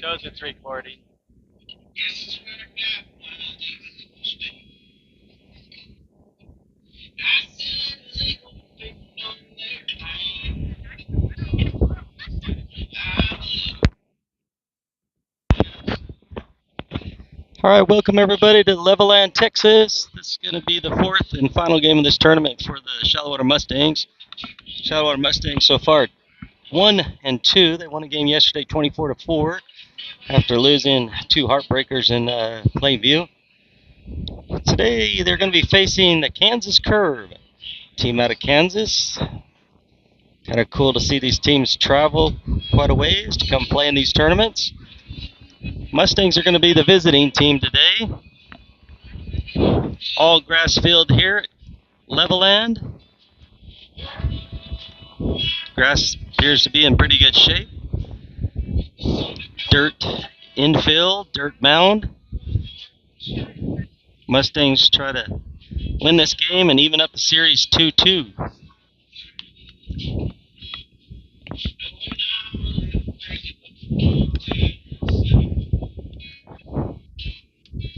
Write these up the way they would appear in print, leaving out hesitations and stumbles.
shows it's recording. All right, welcome everybody to Levelland, Texas. This is going to be the fourth and final game of this tournament for the Shallow Mustangs. Shallow Mustangs so far 1-2. They won a game yesterday, 24-4, after losing two heartbreakers in Plainview. Today they're going to be facing the Kansas Curve, team out of Kansas. Kind of cool to see these teams travel quite a ways to come play in these tournaments. Mustangs are going to be the visiting team today. All grass field here at Levelland. Grass appears to be in pretty good shape. Dirt infield, dirt mound. Mustangs try to win this game and even up the series 2-2.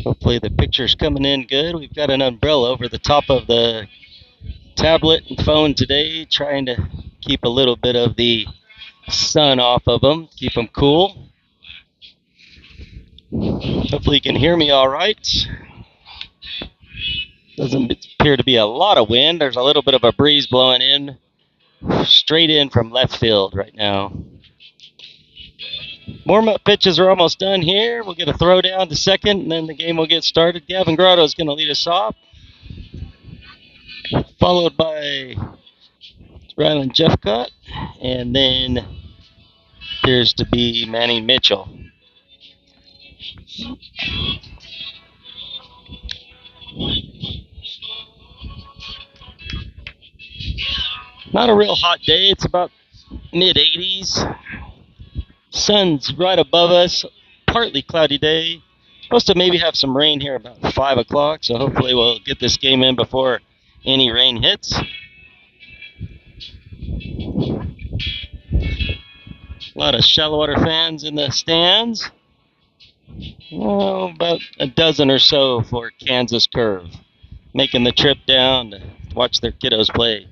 Hopefully the picture's coming in good. We've got an umbrella over the top of the tablet and phone today, trying to keep a little bit of the sun off of them, keep them cool. Hopefully you can hear me all right. Doesn't appear to be a lot of wind. There's a little bit of a breeze blowing in, straight in from left field right now. Warm-up pitches are almost done here. We'll get a throw down to second, and then the game will get started. Gavin Grotto is going to lead us off, followed by Ryland Jeffcott, and then appears to be Manny Mitchell. Not a real hot day. It's about mid-80s. Sun's right above us. Partly cloudy day. Supposed to maybe have some rain here about 5 o'clock, so hopefully we'll get this game in before any rain hits. A lot of shallow water fans in the stands. Oh, about a dozen or so for Kansas Curve, making the trip down to watch their kiddos play.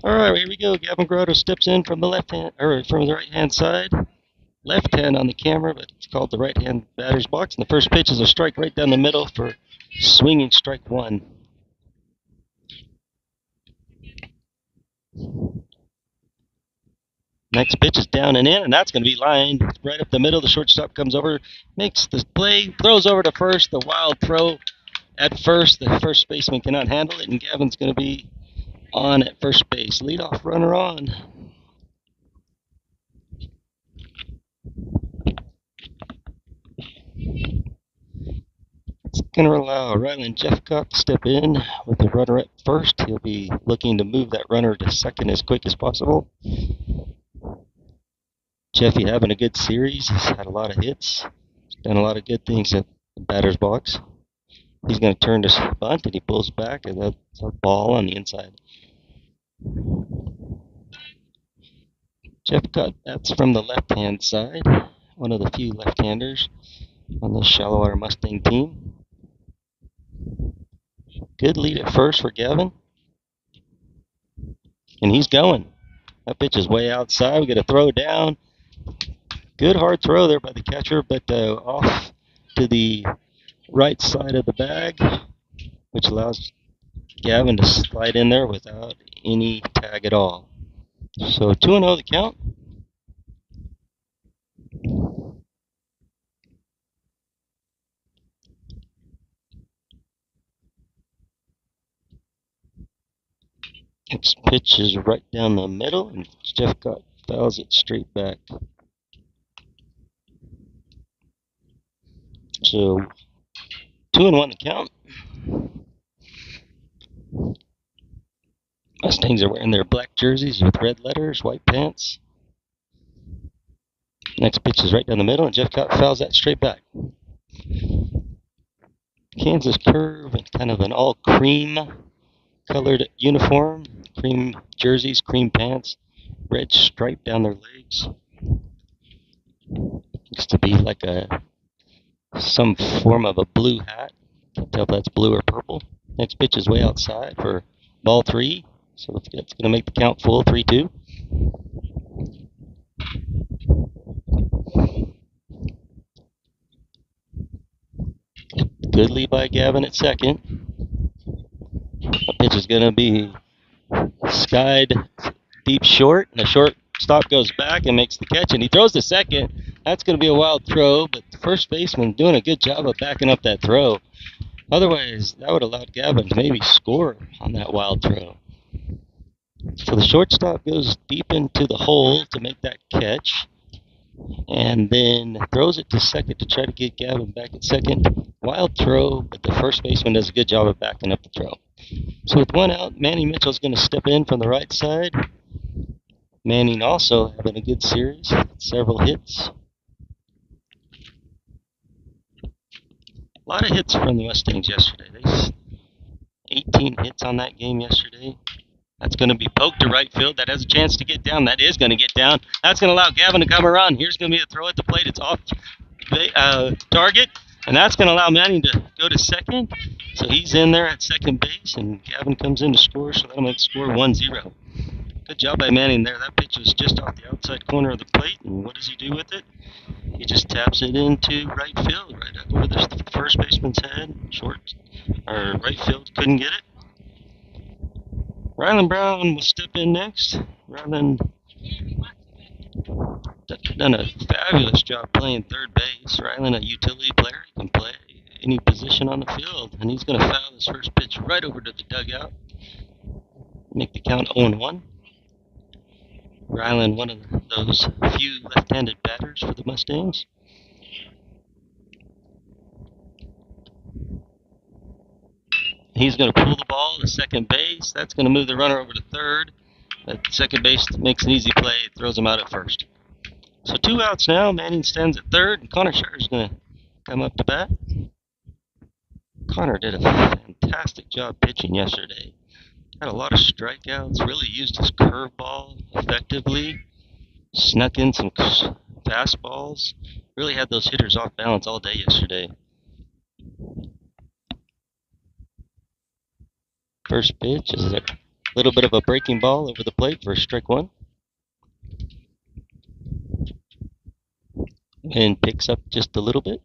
All right, here we go. Gavin Grotto steps in from the left hand, or from the right hand side. Left hand on the camera, but it's called the right hand batter's box. And the first pitch is a strike right down the middle for swinging strike one. Next pitch is down and in, and that's going to be lined right up the middle. The shortstop comes over, makes the play, throws over to first. The wild throw at first. The first baseman cannot handle it, and Gavin's going to be on at first base. Leadoff runner on. It's going to allow Ryland Jeffcott to step in with the runner at first. He'll be looking to move that runner to second as quick as possible. Jeffy having a good series. He's had a lot of hits. He's done a lot of good things at the batter's box. He's going to turn to bunt, and he pulls back, and that's a ball on the inside. Jeffcott bats from the left-hand side. One of the few left-handers on the Shallow Water Mustang team. Good lead at first for Gavin. And he's going. That pitch is way outside. We get a throw down. Good hard throw there by the catcher, but off to the right side of the bag, which allows Gavin to slide in there without any tag at all. So 2-0 the count. Next pitch is right down the middle, and Jeffcott fouls it straight back. So 2-1 the count. Mustangs are wearing their black jerseys with red letters, white pants. Next pitch is right down the middle, and Jeffcott fouls that straight back. Kansas Curve in kind of an all cream colored uniform, cream jerseys, cream pants, red stripe down their legs. Looks to be like some form of a blue hat. Can't tell if that's blue or purple. Next pitch is way outside for ball three. So it's going to make the count full, 3-2. Good lead by Gavin at second. The pitch is going to be skied deep short, and the shortstop goes back and makes the catch, and he throws to second. That's going to be a wild throw, but the first baseman doing a good job of backing up that throw. Otherwise, that would have allowed Gavin to maybe score on that wild throw. So the shortstop goes deep into the hole to make that catch, and then throws it to second to try to get Gavin back at second. Wild throw, but the first baseman does a good job of backing up the throw. So with one out, Manny Mitchell's going to step in from the right side. Manning also having a good series, several hits. A lot of hits from the Mustangs yesterday. They 18 hits on that game yesterday. That's going to be poked to right field. That has a chance to get down. That is going to get down. That's going to allow Gavin to come around. Here's going to be a throw at the plate. It's off target, and that's going to allow Manning to go to second. So he's in there at second base, and Gavin comes in to score, so that'll make the score 1-0. Good job by Manning there. That pitch was just off the outside corner of the plate, and what does he do with it? He just taps it into right field, right up over the first baseman's head. Right field couldn't get it. Rylan Brown will step in next. Rylan done a fabulous job playing third base. Rylan, a utility player, he can play any position on the field, and he's going to foul his first pitch right over to the dugout. Make the count 0-1. Rylan, one of those few left-handed batters for the Mustangs. He's going to pull the ball to second base. That's going to move the runner over to third. But second base makes an easy play, throws him out at first. So 2 outs now. Manning stands at third, and Connor Shire is going to come up to bat. Connor did a fantastic job pitching yesterday. Had a lot of strikeouts, really used his curveball effectively, snuck in some fastballs, really had those hitters off balance all day yesterday. First pitch is a little bit of a breaking ball over the plate for strike one. And picks up just a little bit.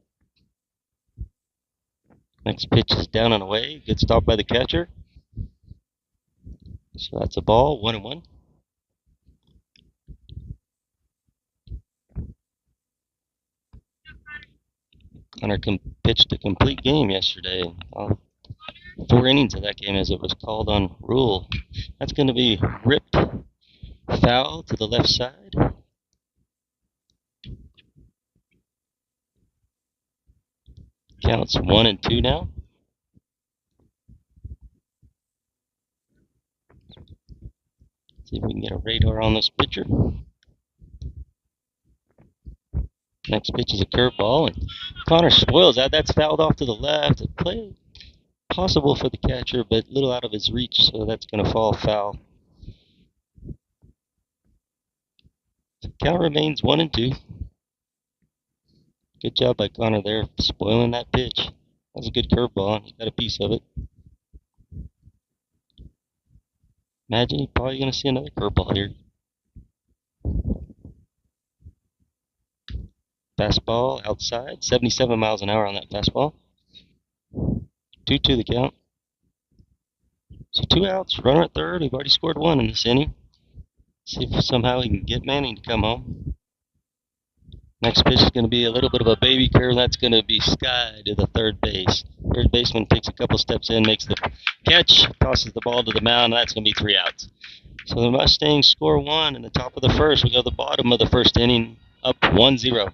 Next pitch is down and away. Good stop by the catcher. So that's a ball, 1-1. Connor pitched a complete game yesterday. 4 innings of that game as it was called on rule. That's going to be ripped foul to the left side. Counts 1-2 now. See if we can get a radar on this pitcher. Next pitch is a curveball, and Connor spoils that. That's fouled off to the left. A play possible for the catcher, but a little out of his reach, so that's going to fall foul. Count remains 1-2. Good job by Connor there, spoiling that pitch. That was a good curveball, and he got a piece of it. Imagine he's probably going to see another curveball here. Fastball outside, 77 miles an hour on that fastball. 2-2 the count. So 2 outs, runner at third. We've already scored 1 in this inning. See if somehow he can get Manning to come home. Next pitch is going to be a little bit of a baby curve. That's going to be sky to the third base. Third baseman takes a couple steps in, makes the catch, tosses the ball to the mound. That's going to be 3 outs. So the Mustangs score 1 in the top of the first. We go to the bottom of the first inning, up 1-0.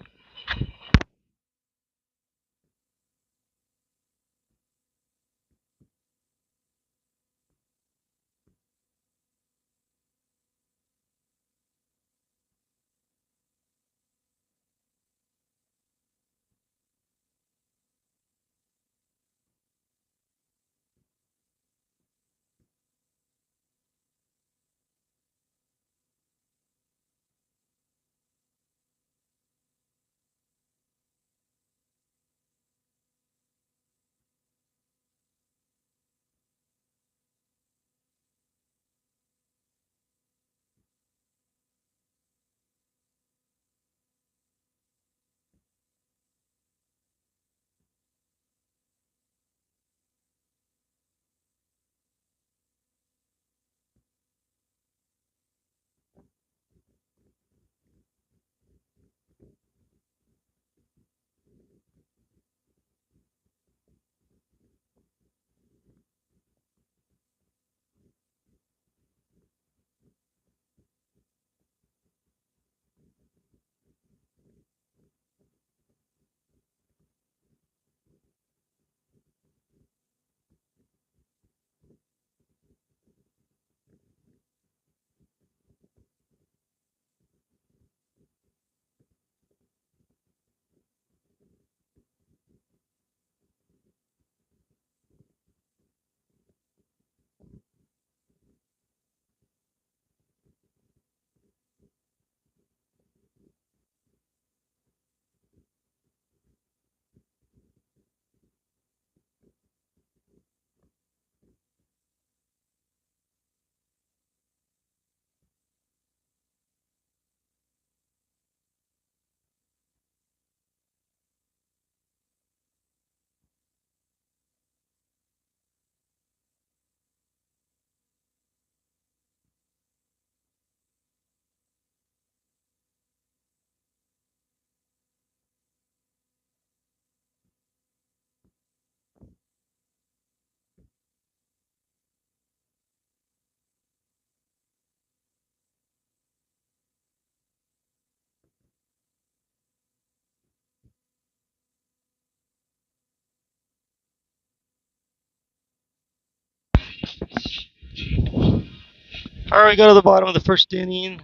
All right, we go to the bottom of the first inning.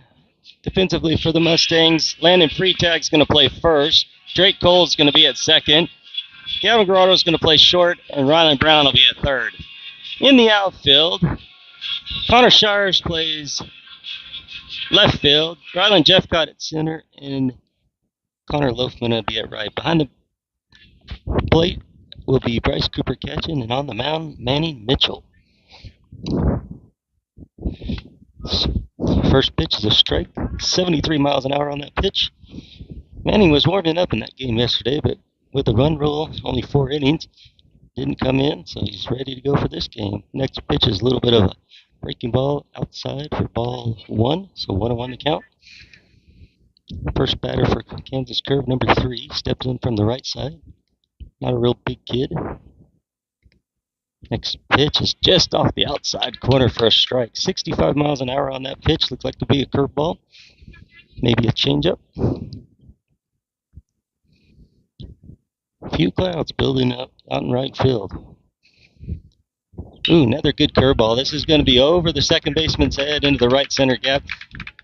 Defensively for the Mustangs, Landon Freetag's going to play first. Drake Cole's going to be at second. Gavin Grotto's going to play short, and Rylan Brown will be at third. In the outfield, Connor Shires plays left field. Rylan Jeffcott at center, and Connor Loafman will be at right. Behind the plate will be Bryce Cooper catching, and on the mound, Manny Mitchell. First pitch is a strike, 73 miles an hour on that pitch. Manning was warming up in that game yesterday, but with the run rule, only 4 innings, didn't come in, so he's ready to go for this game. Next pitch is a little bit of a breaking ball outside for ball 1, so 1-1 to count. First batter for Kansas Curve, number 3, steps in from the right side. Not a real big kid. Next pitch is just off the outside corner for a strike. 65 miles an hour on that pitch. Looks like to be a curveball. Maybe a changeup. A few clouds building up out in right field. Ooh, another good curveball. This is going to be over the second baseman's head into the right center gap.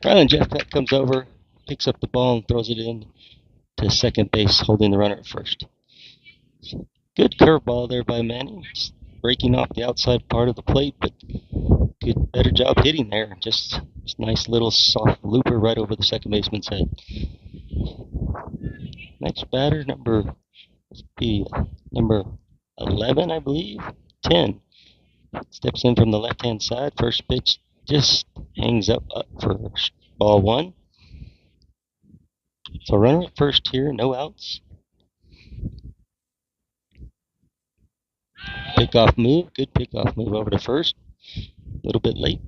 Rylan Jeffcott comes over, picks up the ball, and throws it in to second base, holding the runner at first. Good curveball there by Manning. Just breaking off the outside part of the plate, but better job hitting there. Just nice little soft looper right over the second baseman's head. Next batter, number 11, I believe. 10. Steps in from the left-hand side. First pitch just hangs up for ball 1. So runner at first here, no outs. Pickoff move, good pickoff move over to first. A little bit late.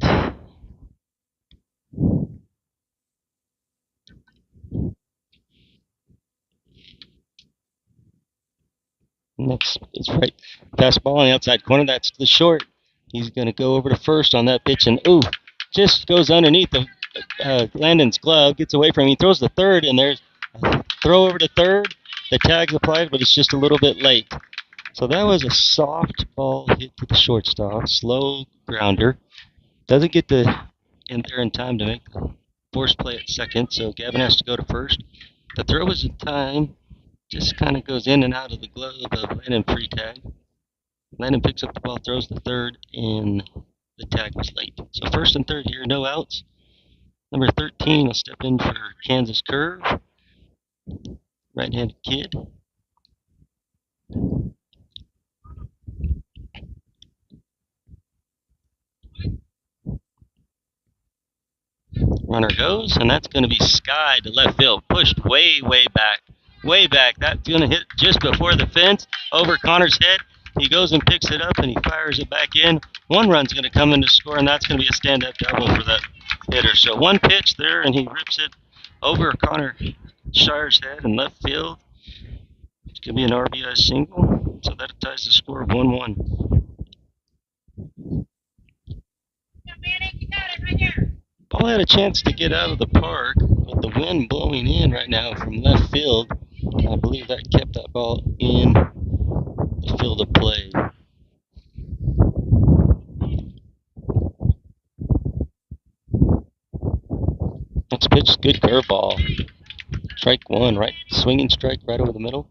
Next is right. Fastball on the outside corner, that's the short. He's going to go over to first on that pitch, and just goes underneath the Landon's glove, gets away from him. He throws the third, and there's a throw over to third. The tag's applied, but it's just a little bit late. So that was a soft ball hit to the shortstop, slow grounder. Doesn't get in there in time to make the force play at second, so Gavin has to go to first. The throw was in time, just kind of goes in and out of the glove of Landon Freetag. Landon picks up the ball, throws the third, and the tag was late. So first and third here, no outs. Number 13 will step in for Kansas Curve. Right-handed kid. Runner goes, and that's going to be Sky to left field. Pushed way, way back. Way back. That's going to hit just before the fence over Connor's head. He goes and picks it up, and he fires it back in. One run's going to come in to score, and that's going to be a stand-up double for that hitter. So one pitch there, and he rips it over Connor Shire's head in left field. It's going to be an RBI single, so that ties the score 1-1. Ball had a chance to get out of the park, but the wind blowing in right now from left field, I believe that kept that ball in the field of play. Next pitch, good curveball. Strike 1, right, swinging strike right over the middle.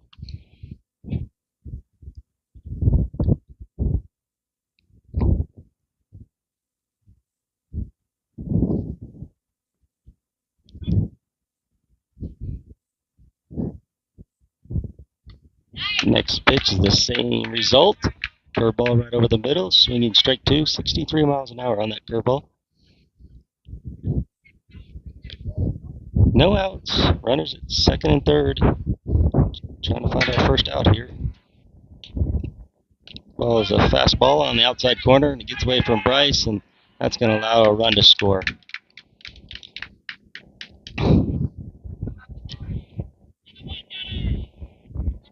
Next pitch is the same result. Curveball right over the middle, swinging strike 2, 63 miles an hour on that curveball. No outs, runners at second and third. Trying to find our first out here. Ball is a fastball on the outside corner, and it gets away from Bryce, and that's going to allow a run to score.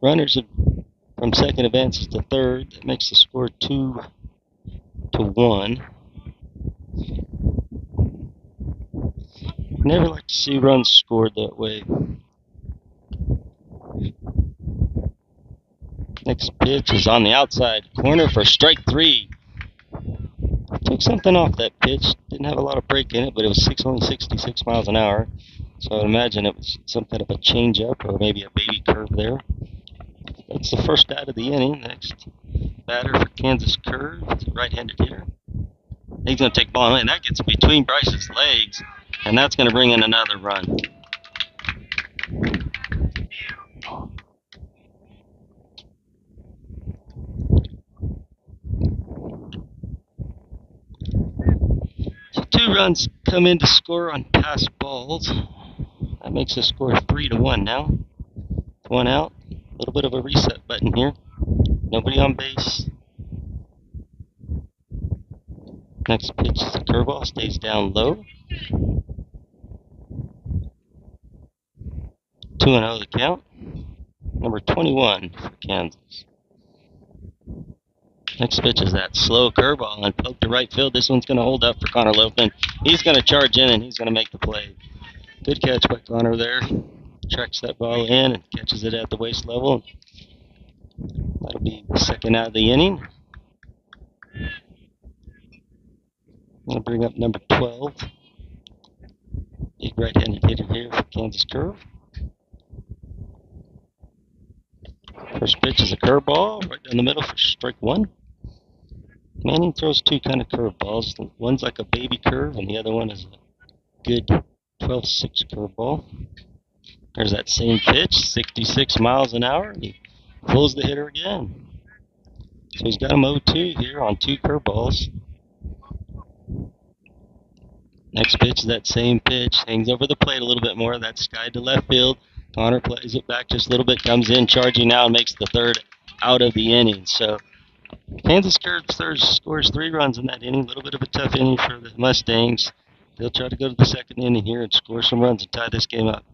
Runners from second advances to third. That makes the score 2-1. Never like to see runs scored that way. Next pitch is on the outside corner for strike 3. Took something off that pitch. Didn't have a lot of break in it, but it was only 66 miles an hour. So I would imagine it was some kind of a change-up or maybe a baby curve there. That's the first out of the inning. Next batter for Kansas Curve, it's a right-handed hitter. He's going to take ball away, and that gets between Bryce's legs, and that's going to bring in another run. So 2 runs come in to score on pass balls. That makes the score 3-1 now. 1 out. A little bit of a reset button here. Nobody on base. Next pitch is a curveball, stays down low. 2-0 the count. Number 21 for Kansas. Next pitch is that slow curveball and poke to right field. This one's going to hold up for Connor Lopeman. He's going to charge in and he's going to make the play. Good catch by Connor there. Tracks that ball in and catches it at the waist level. That'll be the second out of the inning. I'll bring up number 12. Big right-handed hitter here for Kansas Curve. First pitch is a curveball right down the middle for strike 1. Manning throws 2 kind of curveballs. One's like a baby curve, and the other one is a good 12-6 curveball. There's that same pitch, 66 miles an hour, and he pulls the hitter again. So he's got him 0-2 here on 2 curveballs. Next pitch is that same pitch, hangs over the plate a little bit more. That's skied to left field. Connor plays it back just a little bit, comes in charging now and makes the third out of the inning. So Kansas scores 3 runs in that inning. A little bit of a tough inning for the Mustangs. They'll try to go to the second inning here and score some runs and tie this game up.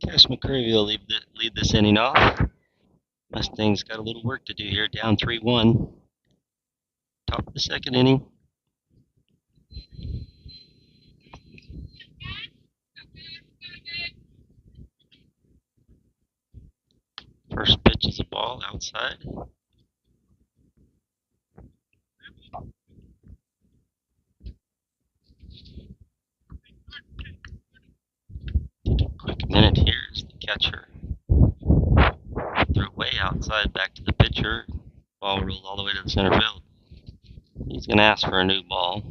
Cash McCurry will lead this inning off. Mustangs got a little work to do here, down 3-1. Top of the second inning. First pitch is a ball outside. Take a quick minute here as the catcher threw way outside back to the pitcher. Ball rolled all the way to the center field. He's going to ask for a new ball.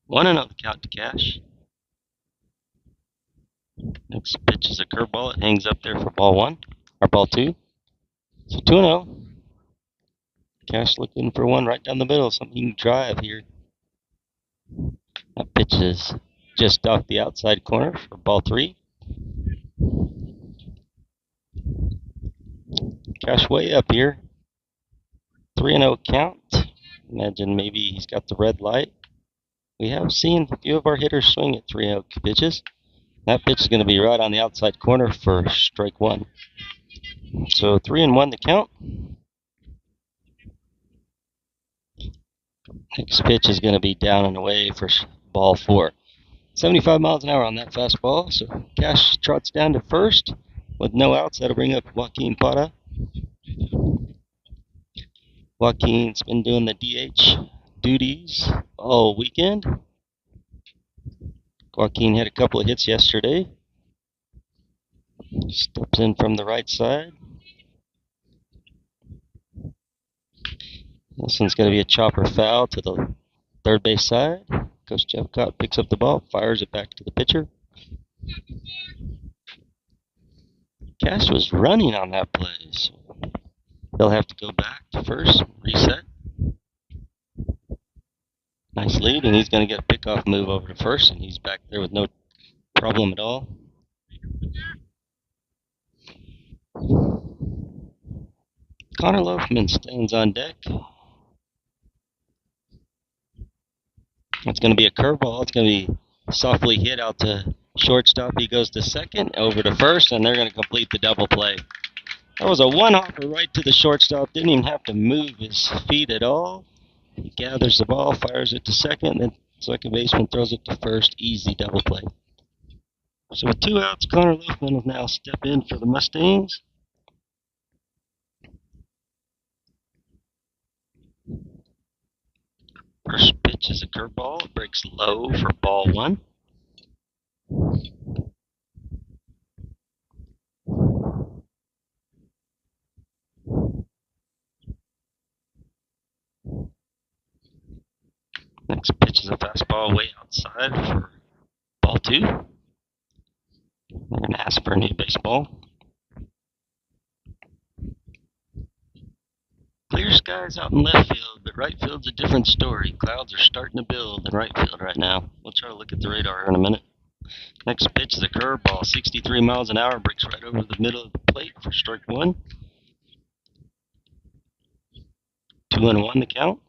One and the count to Cash. Next pitch is a curveball. It hangs up there for ball 1 or ball 2. So 2-0. Cash looking for one right down the middle, something he can drive here. That pitch is just off the outside corner for ball 3. Cash way up here. 3-0 count. Imagine maybe he's got the red light. We have seen a few of our hitters swing at 3-0 pitches. That pitch is going to be right on the outside corner for strike 1. So 3-1 the count. Next pitch is going to be down and away for ball 4. 75 miles an hour on that fastball. So Cash trots down to first with no outs. That'll bring up Joaquin Pata. Joaquin's been doing the DH duties all weekend. Joaquin had a couple of hits yesterday. Steps in from the right side. This one's going to be a chopper foul to the third base side. Coach Jeffcott picks up the ball, fires it back to the pitcher. Cash was running on that play, so they'll have to go back to first, reset. Nice lead, and he's going to get a pickoff move over to first, and he's back there with no problem at all. Connor Loafman stands on deck. It's going to be a curveball. It's going to be softly hit out to shortstop. He goes to second, over to first, and they're going to complete the double play. That was a one-hopper right to the shortstop. Didn't even have to move his feet at all. He gathers the ball, fires it to second, and second baseman throws it to first. Easy double play. So with 2 outs, Connor Loafman will now step in for the Mustangs. First pitch is a curveball. It breaks low for ball 1. Next pitch is a fastball way outside for ball 2. They're going to ask for a new baseball. Clear skies out in left field, but right field's a different story. Clouds are starting to build in right field right now. We'll try to look at the radar in a minute. Next pitch is a curveball, 63 miles an hour, breaks right over the middle of the plate for strike 1. 2-1 the count.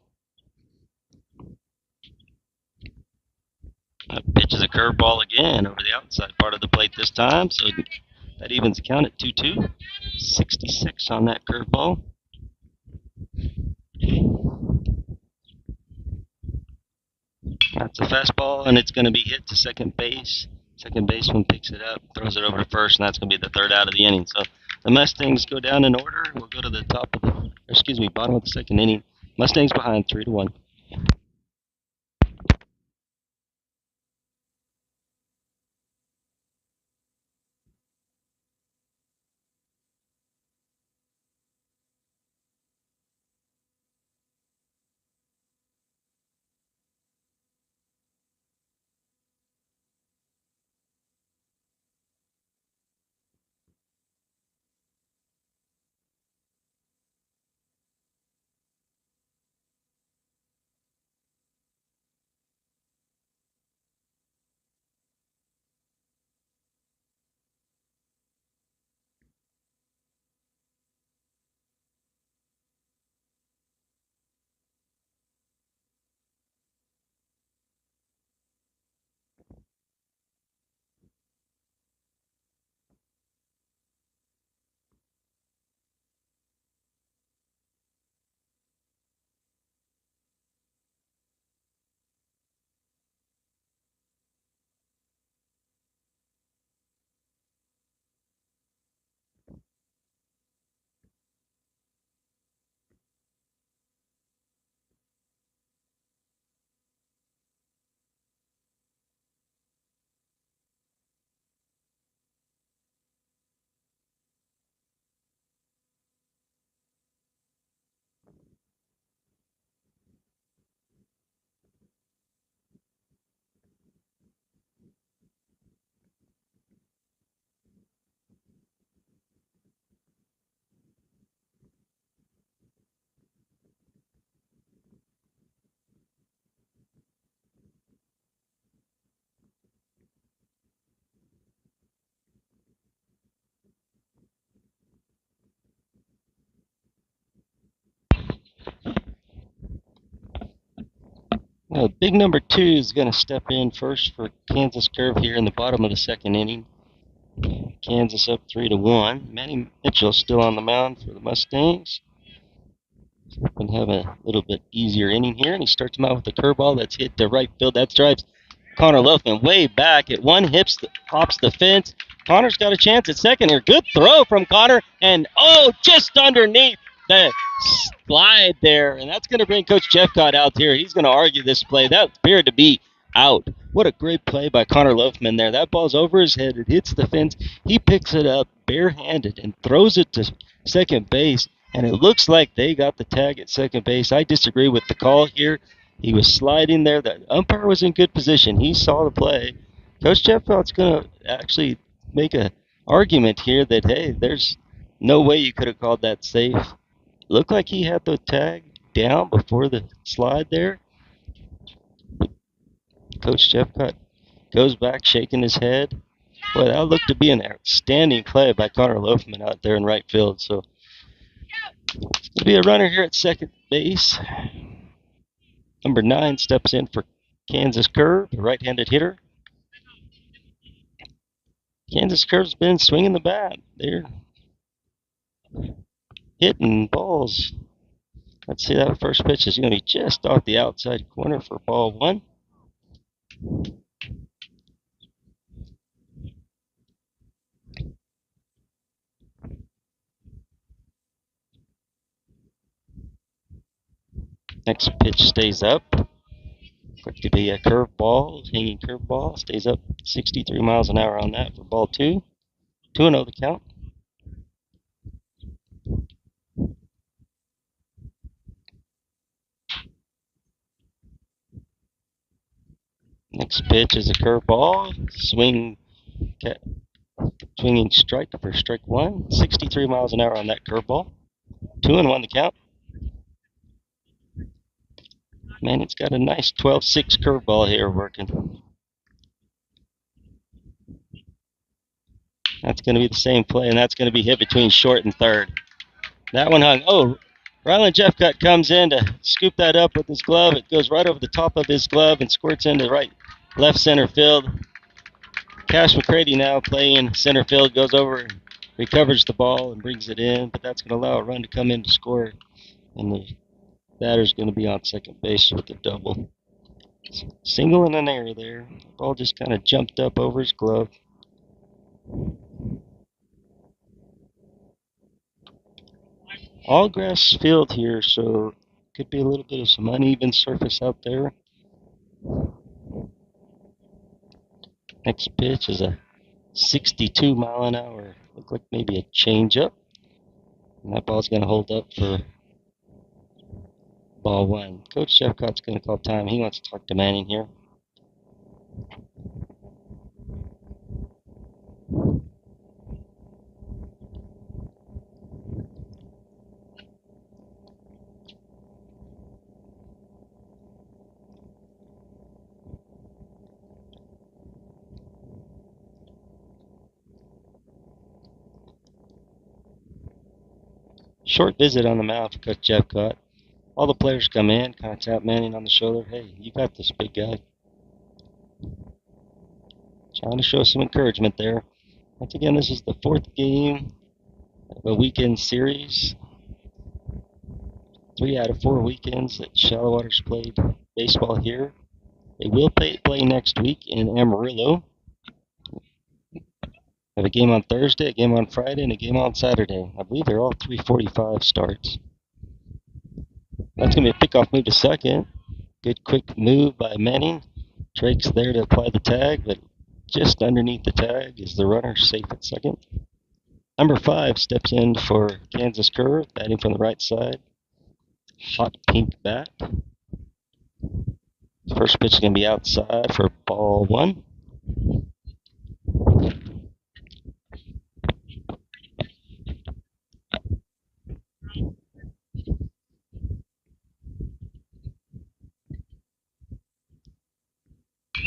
That pitch is a curveball again over the outside part of the plate this time, so that evens the count at 2-2. 66 on that curveball. That's a fastball, and it's going to be hit to second base. Second baseman picks it up, throws it over to first, and that's going to be the 3rd out of the inning. So the Mustangs go down in order. We'll go to the bottom of the 2nd inning. Mustangs behind 3-1. Well, big number 2 is going to step in first for Kansas Curve here in the bottom of the 2nd inning. Kansas up 3-1. Manny Mitchell still on the mound for the Mustangs. And have a little bit easier inning here, and he starts him out with a curveball that's hit to right field. That drives Connor Loafman way back at one, hops the fence. Connor's got a chance at second here. Good throw from Connor, and just underneath the slide there, and that's going to bring Coach Jeffcott out here. He's going to argue this play. That appeared to be out. What a great play by Connor Loafman there. That ball's over his head. It hits the fence. He picks it up barehanded and throws it to second base, and it looks like they got the tag at second base. I disagree with the call here. He was sliding there. The umpire was in good position. He saw the play. Coach Jeffcott's going to actually make an argument here that, hey, there's no way you could have called that safe. Looked like he had the tag down before the slide there. Coach Jeffcott goes back shaking his head. Boy, that looked to be an outstanding play by Connor Loafman out there in right field. So it's going to be a runner here at second base. Number 9 steps in for Kansas Curve, a right-handed hitter. Kansas Curve's been swinging the bat. They're hitting balls. Let's see, that first pitch is going to be just off the outside corner for ball 1. Next pitch stays up. Quick to be a curveball, hanging curveball. Stays up 63 miles an hour on that for ball 2. 2-0 the count. Next pitch is a curveball. Swinging strike for strike 1. 63 miles an hour on that curveball. 2-1 the count. Man, it's got a nice 12-6 curveball here working. That's going to be the same play, and that's going to be hit between short and third. That one hung. Ryland Jeffcott comes in to scoop that up with his glove. It goes right over the top of his glove and squirts into left center field. Cash McCready now playing center field, goes over, recovers the ball, and brings it in, but that's going to allow a run to come in to score, and the batter's going to be on second base with a double. Single and an error there. The ball just kind of jumped up over his glove. All grass field here, so could be a little bit of some uneven surface out there. Next pitch is a 62 mile an hour. Look like maybe a changeup. And that ball's going to hold up for ball 1. Coach Jeffcott's going to call time. He wants to talk to Manning here. Short visit on the mound for Coach Jeffcott. All the players come in, kind of tap Manning on the shoulder. Hey, you got this, big guy. Trying to show some encouragement there. Once again, this is the 4th game of a weekend series. 3 out of 4 weekends that Shallow Water's played baseball here. They will play next week in Amarillo. Have a game on Thursday, a game on Friday, and a game on Saturday. I believe they're all 3:45 starts. That's going to be a pickoff move to second. Good quick move by Manning. Drake's there to apply the tag, but just underneath the tag is the runner, safe at second. Number 5 steps in for Kansas Curve, batting from the right side. Hot pink bat. First pitch is going to be outside for ball 1.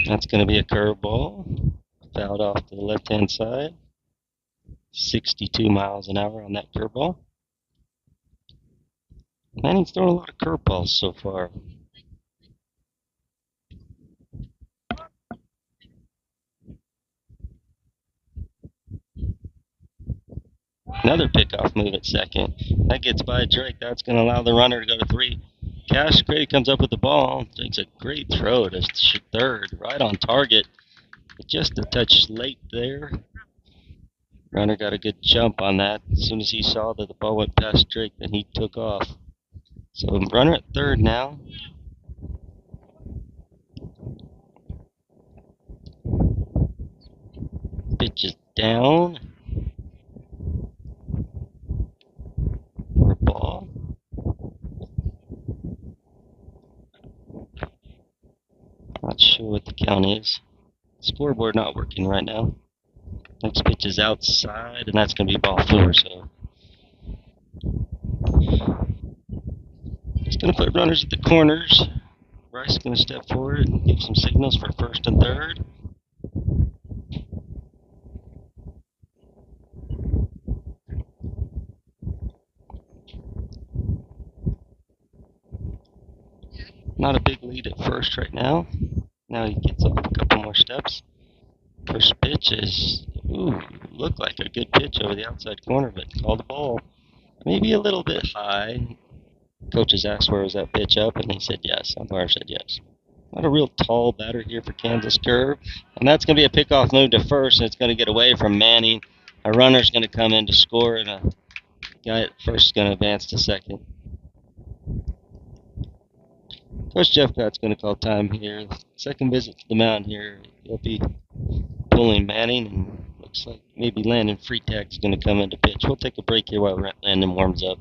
That's going to be a curveball. Fouled off to the left-hand side. 62 miles an hour on that curveball. Manning's thrown a lot of curveballs so far. Another pickoff move at second. That gets by Drake. That's going to allow the runner to go to three. Cash Grady comes up with the ball. Takes a great throw to third, right on target. But just a touch late there. Runner got a good jump on that. As soon as he saw that the ball went past Drake, then he took off. So runner at third now. Pitch is down. For a ball. Not sure what the count is. Scoreboard not working right now. Next pitch is outside, and that's going to be ball four. So it's going to put runners at the corners. Bryce is going to step forward and give some signals for first and third. Not a big lead at first right now. Now he gets off a couple more steps. First pitch is, looked like a good pitch over the outside corner, but called the ball. Maybe a little bit high. Coaches asked where was that pitch up, and he said yes. Umpire said yes. Not a real tall batter here for Kansas Curve. And that's going to be a pickoff move to first, and it's going to get away from Manning. A runner's going to come in to score, and a guy at first is going to advance to second. Coach Jeffcott's going to call time here. Second visit to the mound here. He'll be pulling Manning, and looks like maybe Landon Freitag's going to come in to pitch. We'll take a break here while Landon warms up.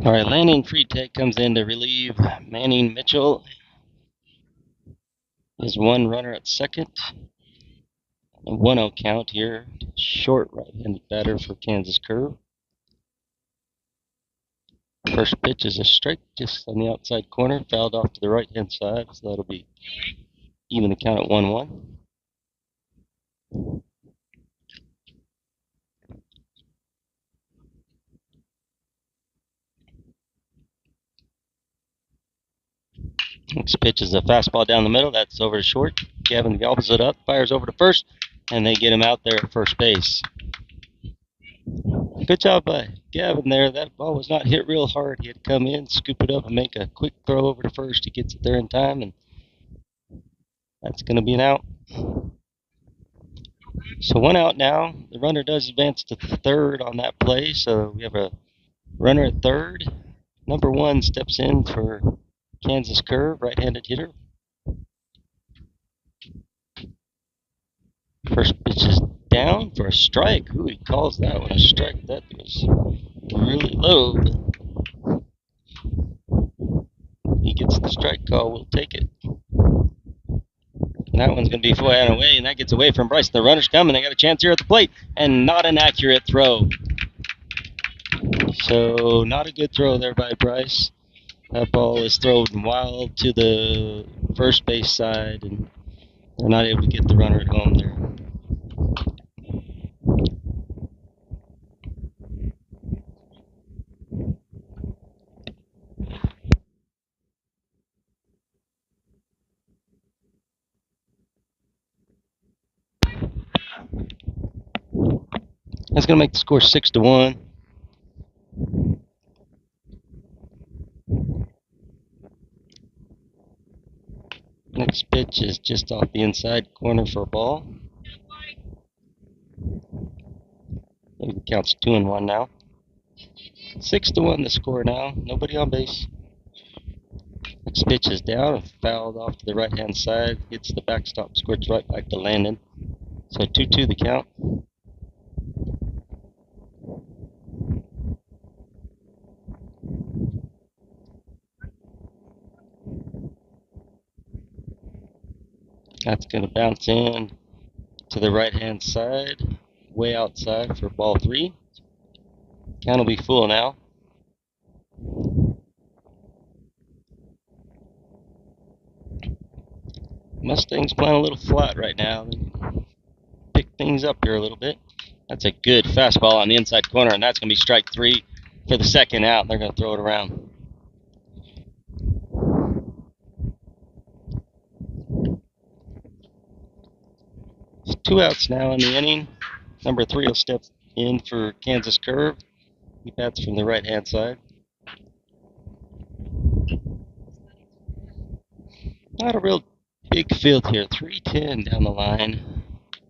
All right, Landon Freitag comes in to relieve Manning Mitchell. There's one runner at second. A 1-0 count here. Short right-handed batter for Kansas Curve. First pitch is a strike just on the outside corner, fouled off to the right-hand side, so that'll be even the count at 1-1. Next pitch is a fastball down the middle. That's over to short. Gavin gobbles it up, fires over to first, and they get him out there at first base. Good job by Gavin there. That ball was not hit real hard. He had to come in, scoop it up, and make a quick throw over to first. He gets it there in time, and that's going to be an out. So one out now. The runner does advance to third on that play, so we have a runner at third. Number one steps in for Kansas Curve, right-handed hitter. First pitch is down for a strike. Who he calls that one a strike? That was really low. He gets the strike call. We'll take it. And that one's going to be fly out away, and that gets away from Bryce. The runner's coming. They got a chance here at the plate, and not an accurate throw. So not a good throw there by Bryce. That ball is thrown wild to the first base side, and they're not able to get the runner at home there. That's going to make the score 6-1. Next pitch is just off the inside corner for a ball. It counts 2-1 now. 6-1 the score now. Nobody on base. Next pitch is down, fouled off to the right-hand side. Hits the backstop, squirts right back to Landon. So 2-2 the count. That's going to bounce in to the right-hand side, way outside for ball 3. Count will be full now. Mustangs playing a little flat right now. Pick things up here a little bit. That's a good fastball on the inside corner, and that's going to be strike 3 for the second out. They're going to throw it around. It's 2 outs now in the inning. Number 3 will step in for Kansas Curve. He bats from the right-hand side. Not a real big field here. 3-10 down the line.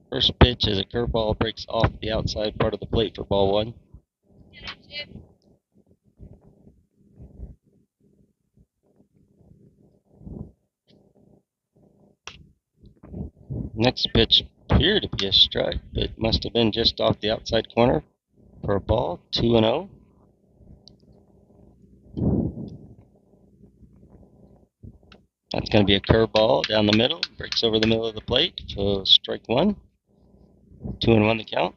First pitch is a curveball, breaks off the outside part of the plate for ball 1. Next pitch appeared to be a strike, but must have been just off the outside corner for a ball. 2-0. That's going to be a curveball down the middle, breaks over the middle of the plate, so strike 1. 2-1 the count.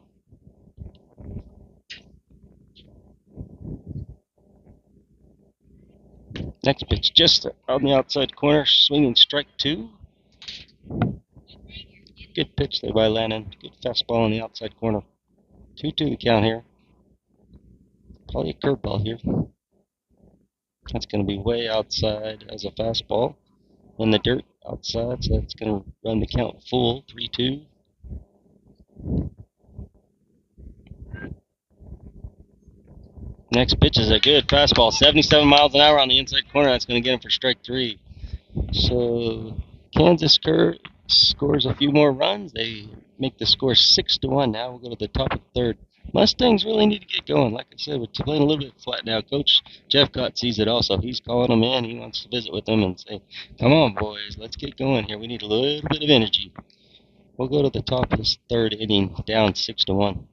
Next pitch just on the outside corner, swinging strike 2. Good pitch there by Landon. Good fastball on the outside corner. 2-2 the count here. Probably a curveball here. That's going to be way outside as a fastball. In the dirt outside, so that's going to run the count full. 3-2. Next pitch is a good fastball. 77 miles an hour on the inside corner. That's going to get him for strike 3. So Kansas scores a few more runs. They make the score 6-1. Now we'll go to the top of the third. Mustangs really need to get going. Like I said, we're playing a little bit flat now. Coach Jeff Cott sees it also. He's calling them in. He wants to visit with them and say, come on, boys, let's get going here. We need a little bit of energy. We'll go to the top of this third inning, down 6-1.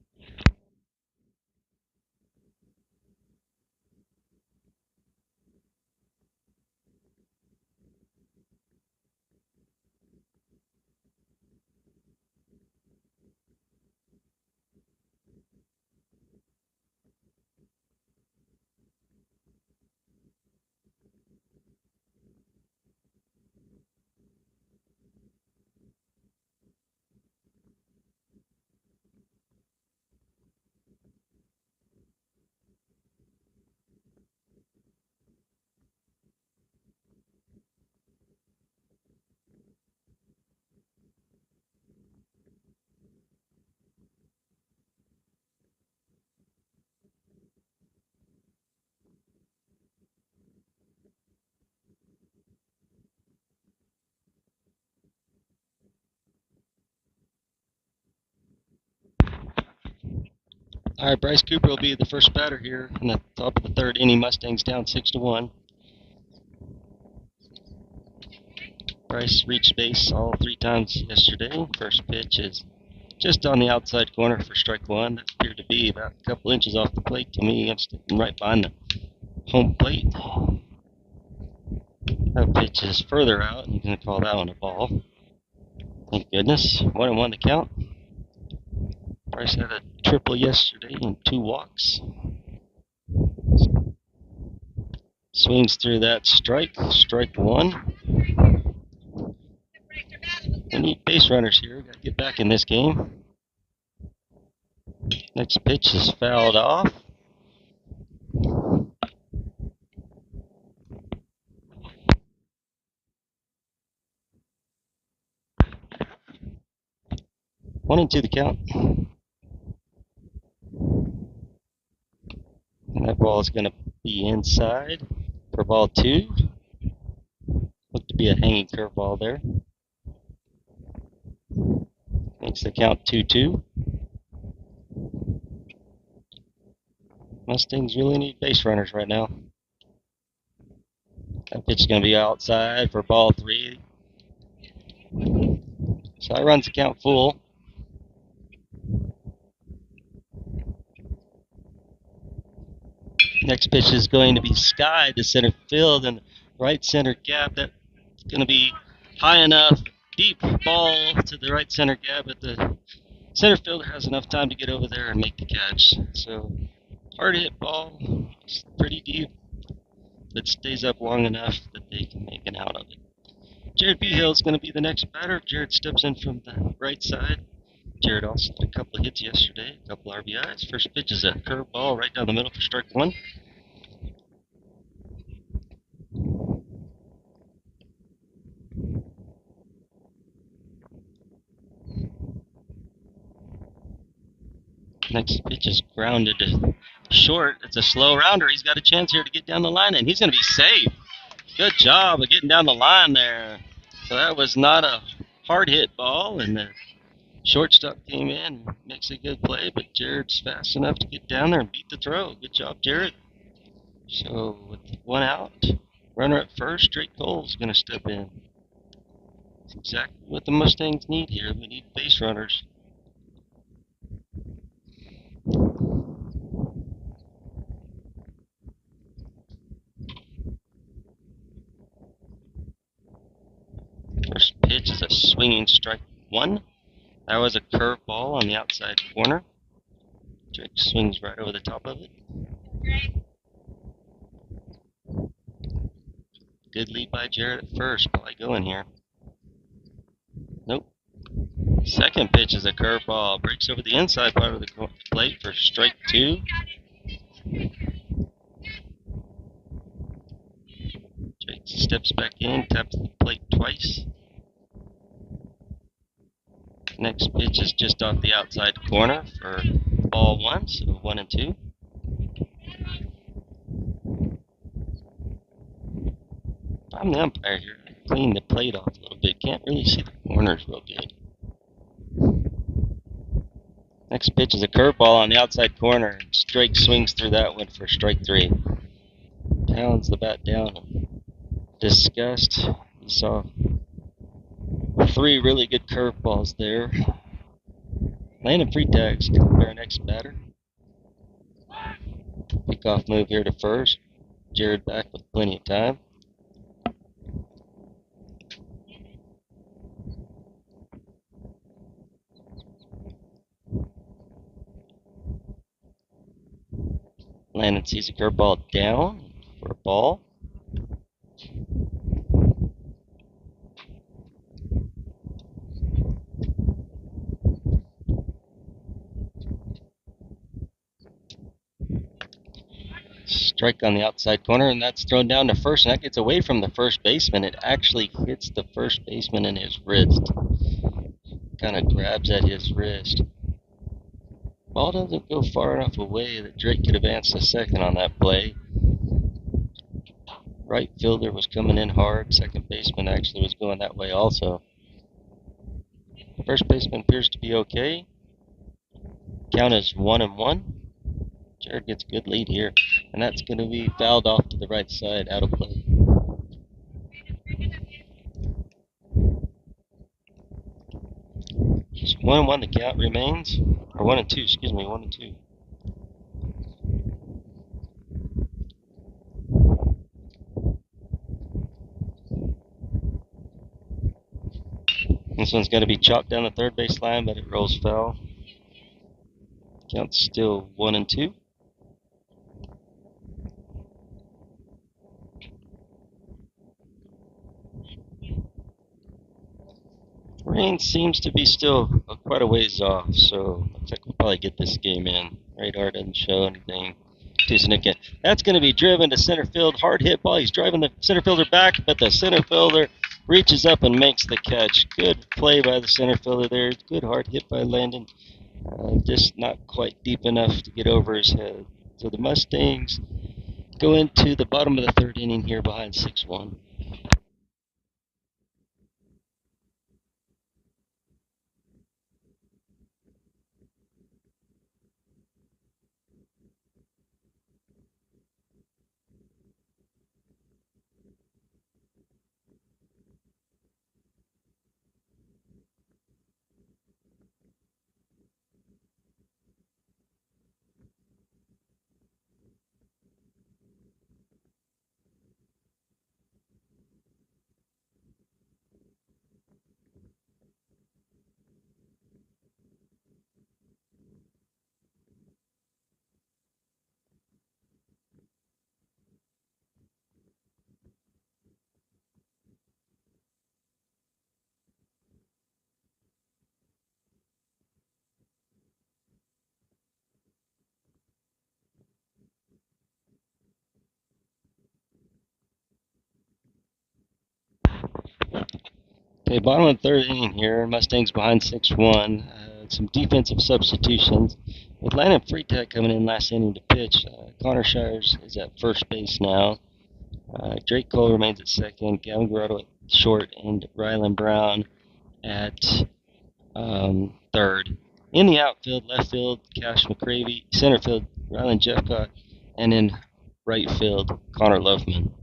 All right, Bryce Cooper will be the first batter here in the top of the third inning. Mustangs down 6-1. Bryce reached base all 3 times yesterday. First pitch is just on the outside corner for strike one. That appeared to be about a couple inches off the plate to me. I'm sitting right behind the home plate. That pitch is further out, and you can call that one a ball. Thank goodness. 1-1 to count. Bryce had a triple yesterday and 2 walks. Swings through that strike. Strike one. We need base runners here. Got to get back in this game. Next pitch is fouled off. One and two the count. And that ball is going to be inside for ball 2. Looked to be a hanging curveball there. Makes the count 2-2. Mustangs really need base runners right now. That pitch is going to be outside for ball 3. So that runs the count full. Next pitch is going to be skied to center field and right center gap. That's going to be high enough, deep ball to the right center gap, but the center fielder has enough time to get over there and make the catch. So hard hit ball, it's pretty deep, but stays up long enough that they can make an out of it. Jared Behill is going to be the next batter. Jared steps in from the right side. Jared also had a couple of hits yesterday, a couple RBIs. First pitch is a curveball right down the middle for strike one. Next pitch is grounded to short. It's a slow rounder. He's got a chance here to get down the line, and he's going to be safe. Good job of getting down the line there. So that was not a hard hit ball, and the shortstop came in, makes a good play, but Jared's fast enough to get down there and beat the throw. Good job, Jared. So with one out, runner at first, Drake Cole's going to step in. That's exactly what the Mustangs need here. We need base runners. First pitch is a swinging strike one. That was a curveball on the outside corner. Drake swings right over the top of it. Good lead by Jared at first. Probably going here. Nope. Second pitch is a curveball. Breaks over the inside part of the plate for strike two. Drake steps back in, taps the plate twice. Next pitch is just off the outside corner for ball one, so 1-2. I'm the umpire here. I cleaned the plate off a little bit. Can't really see the corners real good. Next pitch is a curveball on the outside corner. Drake swings through that one for strike three. Pounds the bat down in disgust. You saw 3 really good curveballs there. Landon Freitag's our next batter. Pickoff move here to first. Jared back with plenty of time. Landon sees a curveball down for a ball. Strike on the outside corner, and that's thrown down to first, and that gets away from the first baseman. It actually hits the first baseman in his wrist. Kind of grabs at his wrist. Ball doesn't go far enough away that Drake could advance to second on that play. Right fielder was coming in hard. Second baseman actually was going that way also. First baseman appears to be okay. Count is 1-1. Jared gets a good lead here, and that's going to be fouled off to the right side, out of play. 1-1 the count remains. Or 1-2, excuse me, 1-2. This one's going to be chopped down the third base line, but it rolls foul. Count's still 1-2. Rain seems to be still quite a ways off, so looks like we'll probably get this game in. Radar doesn't show anything too significant. That's going to be driven to center field. Hard hit ball. He's driving the center fielder back, but the center fielder reaches up and makes the catch. Good play by the center fielder there. Good hard hit by Landon. Just not quite deep enough to get over his head. So the Mustangs go into the bottom of the third inning here behind 6-1. Okay, bottom of the third inning here. Mustangs behind 6-1. Some defensive substitutions. With Landon Freitag coming in last inning to pitch, Connor Shires is at first base now. Drake Cole remains at second. Gavin Grotto at short, and Rylan Brown at third. In the outfield, left field, Cash McCravey. Center field, Rylan Jeffcott. And in right field, Connor Loveman.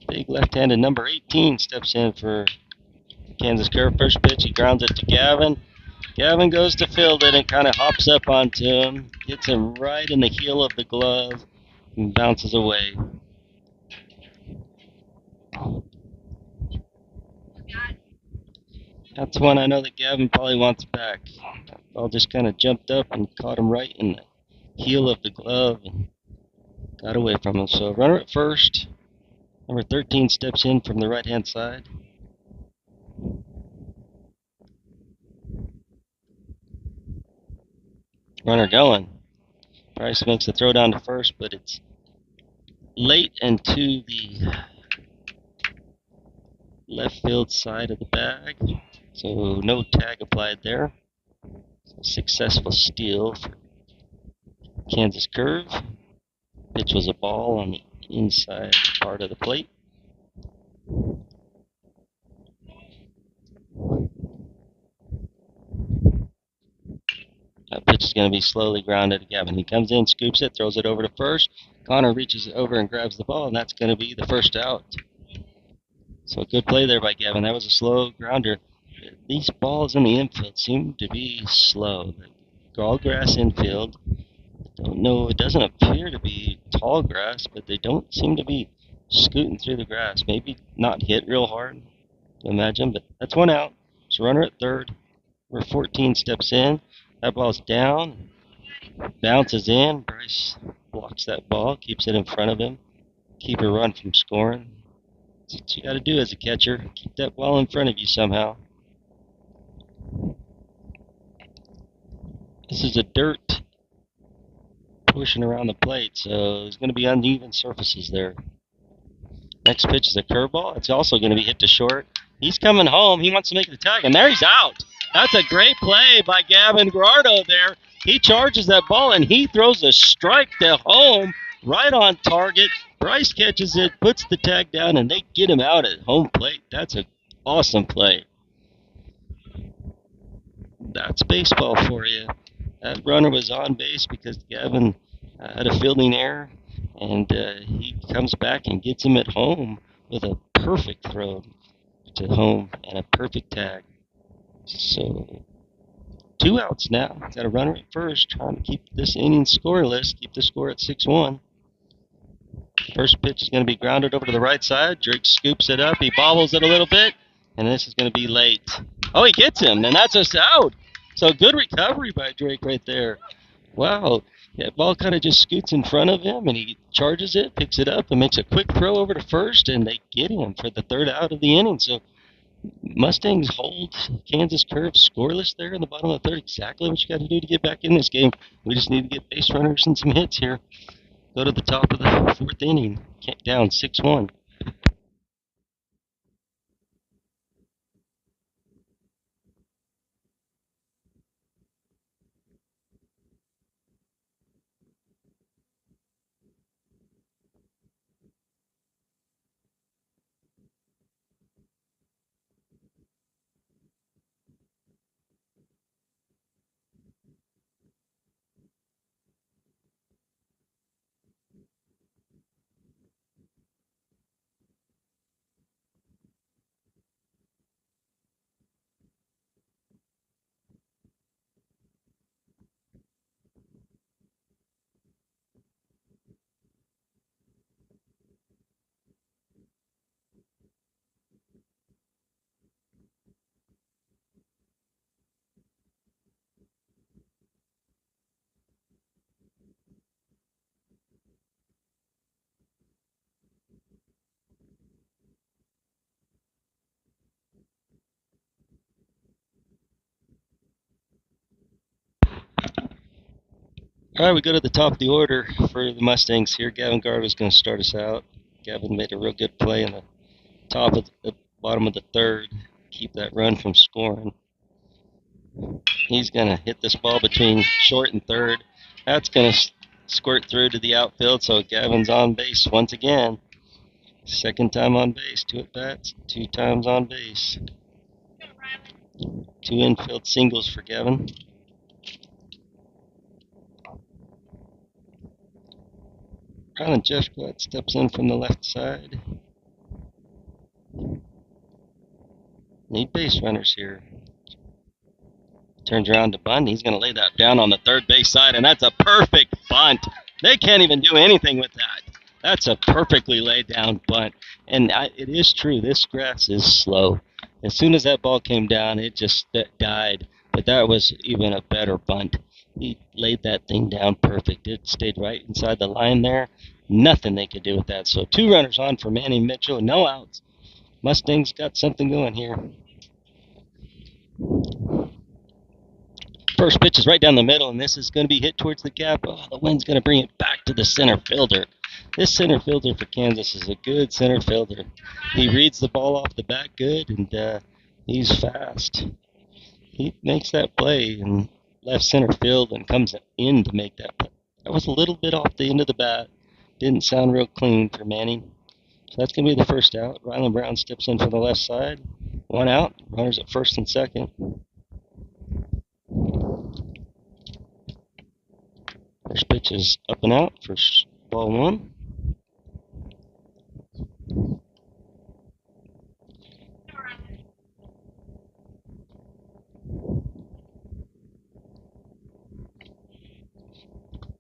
Big left-handed number 18 steps in for Kansas Curve. First pitch, he grounds it to Gavin. Gavin goes to field it and kind of hops up onto him. Gets him right in the heel of the glove and bounces away. That's one I know that Gavin probably wants back. Ball just kind of jumped up and caught him right in the heel of the glove and got away from him. So runner at first. Number 13 steps in from the right-hand side. Runner going. Price makes the throw down to first, but it's late and to the left field side of the bag. So no tag applied there. Successful steal for Kansas Curve. Pitch was a ball on the inside part of the plate. That pitch is going to be slowly grounded to Gavin. He comes in, scoops it, throws it over to first. Connor reaches over and grabs the ball, and that's going to be the first out. So good play there by Gavin. That was a slow grounder. These balls in the infield seem to be slow. All grass infield. Don't know. It doesn't appear to be tall grass, but they don't seem to be scooting through the grass. Maybe not hit real hard, to imagine, but that's one out. So runner at third. Number 14 steps in. That ball's down. Bounces in. Bryce blocks that ball, keeps it in front of him. Keep a run from scoring. That's what you got to do as a catcher. Keep that ball in front of you somehow. This is a dirt pushing around the plate, so there's going to be uneven surfaces there. Next pitch is a curveball. It's also going to be hit to short. He's coming home. He wants to make the tag, and there he's out. That's a great play by Gavin Grotto there. He charges that ball, and he throws a strike to home right on target. Bryce catches it, puts the tag down, and they get him out at home plate. That's an awesome play. That's baseball for you. That runner was on base because Gavin had a fielding error, and he comes back and gets him at home with a perfect throw to home and a perfect tag. So 2 outs now. Got a runner at first, trying to keep this inning scoreless, keep the score at 6-1. First pitch is going to be grounded over to the right side. Drake scoops it up. He bobbles it a little bit, and this is going to be late. Oh, he gets him, and that's us out. So good recovery by Drake right there. Wow. That ball kind of just scoots in front of him, and he charges it, picks it up, and makes a quick throw over to first, and they get him for the 3rd out of the inning. So Mustangs hold Kansas Curve scoreless there in the bottom of the 3rd. Exactly what you got to do to get back in this game. We just need to get base runners and some hits here. Go to the top of the 4th inning, down 6-1. All right, we go to the top of the order for the Mustangs here. Gavin Gard was going to start us out. Gavin made a real good play in the top of the bottom of the 3rd, keep that run from scoring. He's going to hit this ball between short and 3rd. That's going to squirt through to the outfield, so Gavin's on base once again. 2nd time on base, 2 at bats, 2 times on base. 2 infield singles for Gavin. Ryland Jeffcott steps in from the left side. Need base runners here. Turns around to bunt. He's going to lay that down on the 3rd base side, and that's a perfect bunt. They can't even do anything with that. That's a perfectly laid down bunt. And it is true, this grass is slow. As soon as that ball came down, it just died. But that was even a better bunt. He laid that thing down perfect. It stayed right inside the line there. Nothing they could do with that. So 2 runners on for Manny Mitchell. No outs. Mustangs got something going here. First pitch is right down the middle, and this is going to be hit towards the gap. Oh, the wind's going to bring it back to the center fielder. This center fielder for Kansas is a good center fielder. He reads the ball off the bat good, and he's fast. He makes that play in left center field and comes in to make that play. That was a little bit off the end of the bat. Didn't sound real clean for Manning. So that's going to be the 1st out. Ryland Brown steps in from the left side. 1 out. Runners at 1st and 2nd. First pitch is up and out for ball 1.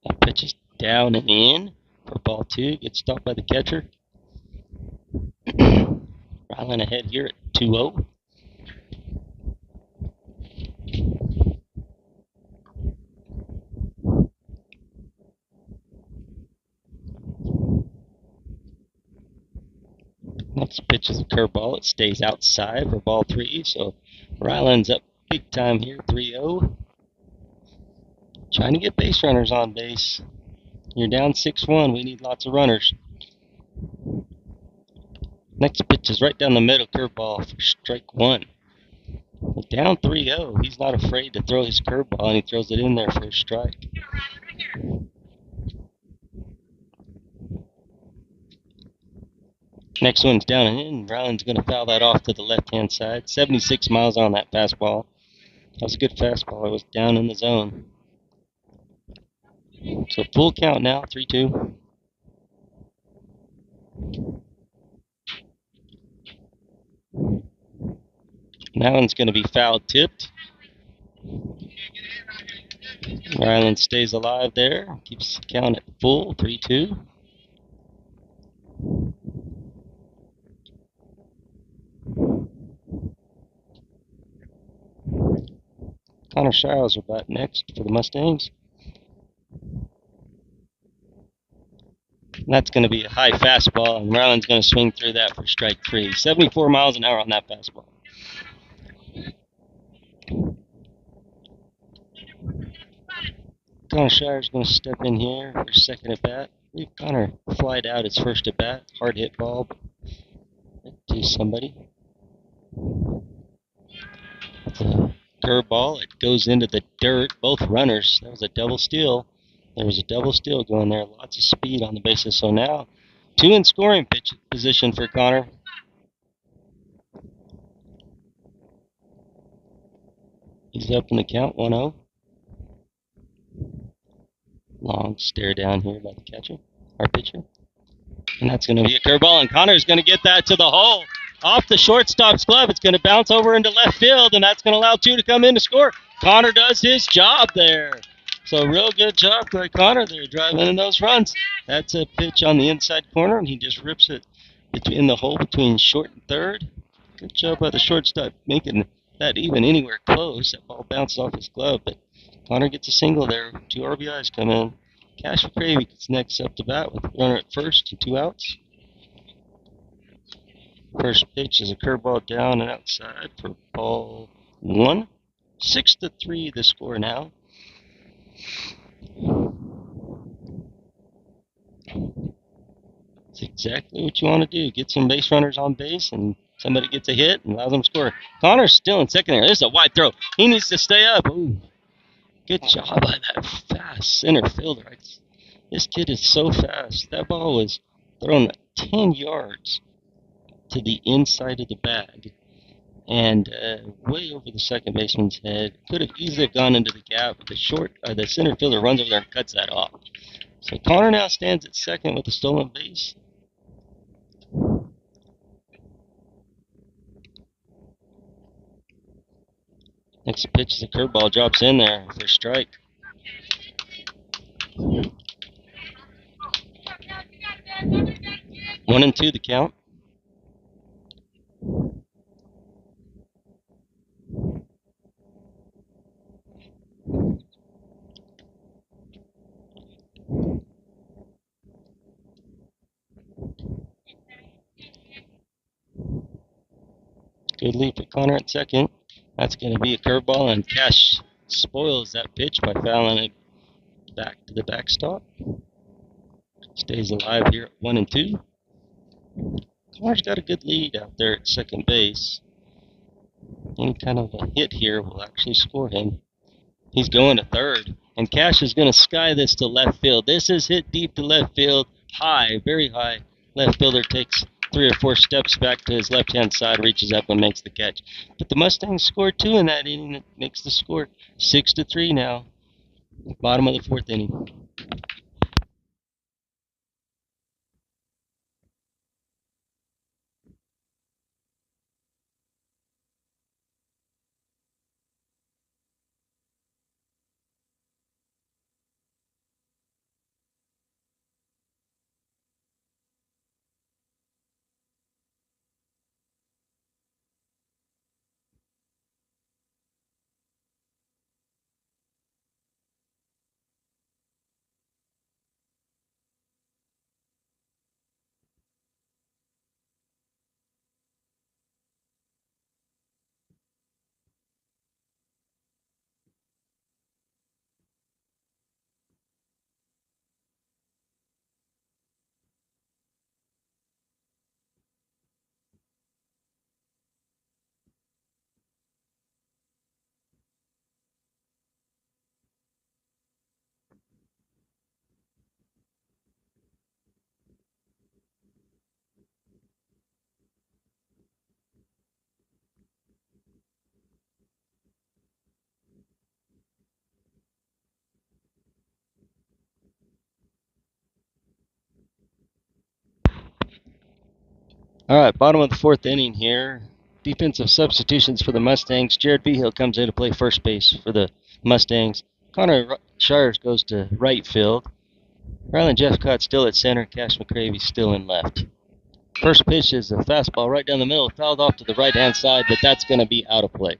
That pitch is down and in for ball 2. Gets stopped by the catcher. Ryland ahead here at 2-0. Next pitch is a curveball. It stays outside for ball 3. So Ryland's up big time here, 3-0. Trying to get base runners on base. You're down 6-1. We need lots of runners. Next pitch is right down the middle, curveball for strike 1. Down 3-0. He's not afraid to throw his curveball, and he throws it in there for a strike. Next one's down and in. Ryland's going to foul that off to the left-hand side. 76 miles on that fastball. That was a good fastball. It was down in the zone. So full count now, 3-2. That one's going to be foul tipped. Ryland stays alive there. Keeps the count at full, 3-2. Connor Shiles will bat next for the Mustangs. And that's going to be a high fastball, and Ryland's going to swing through that for strike 3. 74 miles an hour on that fastball. Connor Shire's going to step in here for second at bat. I believe Connor flied out his first at bat. Hard hit ball to somebody. It's a curveball. It goes into the dirt. Both runners. That was a double steal. There was a double steal going there. Lots of speed on the bases. So now, 2 in scoring pitch position for Connor. He's up in the count, 1-0. Long stare down here by the catcher, our pitcher. And that's going to be a curveball, and Connor's going to get that to the hole. Off the shortstop's glove, it's going to bounce over into left field, and that's going to allow 2 to come in to score. Connor does his job there. So real good job by Connor there, driving in those runs. That's a pitch on the inside corner, and he just rips it in the hole between short and third. Good job by the shortstop making that even anywhere close. That ball bounced off his glove, but Connor gets a single there. 2 RBIs come in. Cash Gravy gets next up to bat with a runner at first and 2 outs. First pitch is a curveball down and outside for ball 1. 6-3 the score now. It's exactly what you want to do. Get some base runners on base, and somebody gets a hit and allows them to score. Connor's still in second there. This is a wide throw. He needs to stay up. Ooh. Good job by that fast center fielder. This kid is so fast. That ball was thrown 10 yards to the inside of the bag and way over the second baseman's head. Could have easily gone into the gap, but the center fielder runs over there and cuts that off. So Connor now stands at second with a stolen base. Next pitch is a curveball, drops in there for a strike. 1-2 the count. Good lead for Connor at second. That's going to be a curveball, and Cash spoils that pitch by fouling it back to the backstop. Stays alive here at 1-2. Connor's got a good lead out there at second base. Any kind of a hit here will actually score him. He's going to third, and Cash is going to sky this to left field. This is hit deep to left field, high, very high. Left fielder takes 3 or 4 steps back to his left-hand side, reaches up and makes the catch. But the Mustangs scored 2 in that inning. That makes the score 6-3 now. Bottom of the 4th inning. All right, bottom of the fourth inning here. Defensive substitutions for the Mustangs. Jared Vigil comes in to play first base for the Mustangs. Connor Shires goes to right field. Rylan Jeffcott still at center. Cash McCravey still in left. First pitch is a fastball right down the middle, fouled off to the right-hand side, but that's going to be out of play.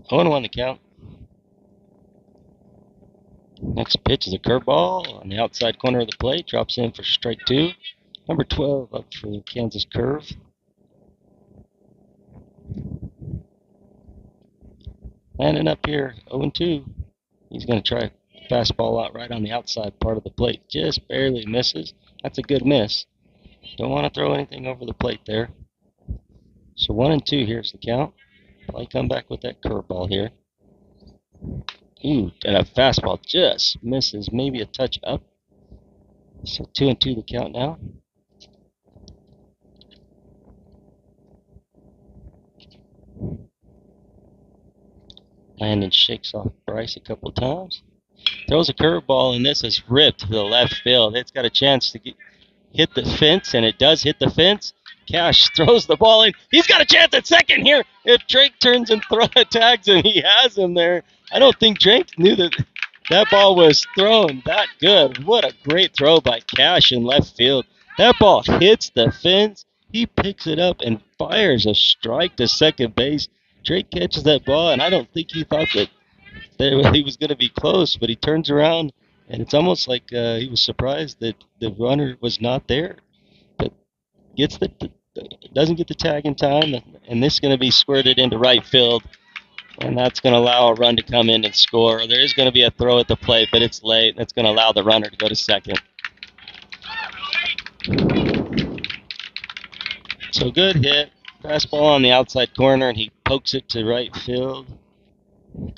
Oh, 1 the count. Next pitch is a curveball on the outside corner of the plate. Drops in for strike 2. Number 12 up for Kansas curve. Landing up here, 0-2. He's going to try a fastball out right on the outside part of the plate. Just barely misses. That's a good miss. Don't want to throw anything over the plate there. So 1-2, here's the count. Probably come back with that curveball here. Ooh, and a fastball just misses, maybe a touch up. So 2-2 the count now. Landon shakes off Bryce a couple times. Throws a curveball, and this is ripped to the left field. It's got a chance to hit the fence, and it does hit the fence. Cash throws the ball in. He's got a chance at second here. If Drake turns and tags him, he has him there. I don't think Drake knew that ball was thrown that good. What a great throw by Cash in left field. That ball hits the fence. He picks it up and fires a strike to second base. Drake catches that ball, and I don't think he thought that he was going to be close, but he turns around, and it's almost like he was surprised that the runner was not there. But doesn't get the tag in time, and this is going to be squirted into right field, and that's going to allow a run to come in and score. There is going to be a throw at the plate, but it's late. That's going to allow the runner to go to second. So good hit. Fastball on the outside corner, and he pokes it to right field.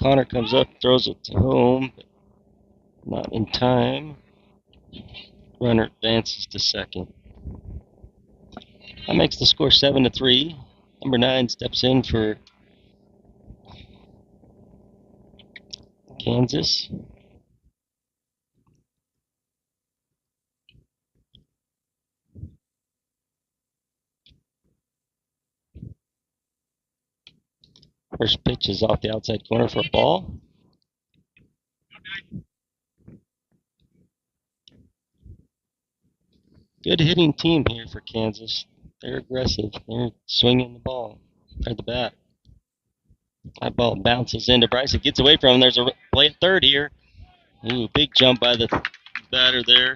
Connor comes up, throws it to home, but not in time. Runner advances to second. That makes the score 7-3. Number 9 steps in for Kansas. First pitch is off the outside corner for a ball. Good hitting team here for Kansas. They're aggressive. They're swinging the ball. They're the bat. That ball bounces into Bryce. It gets away from him. There's a play at third here. Ooh, big jump by the batter there.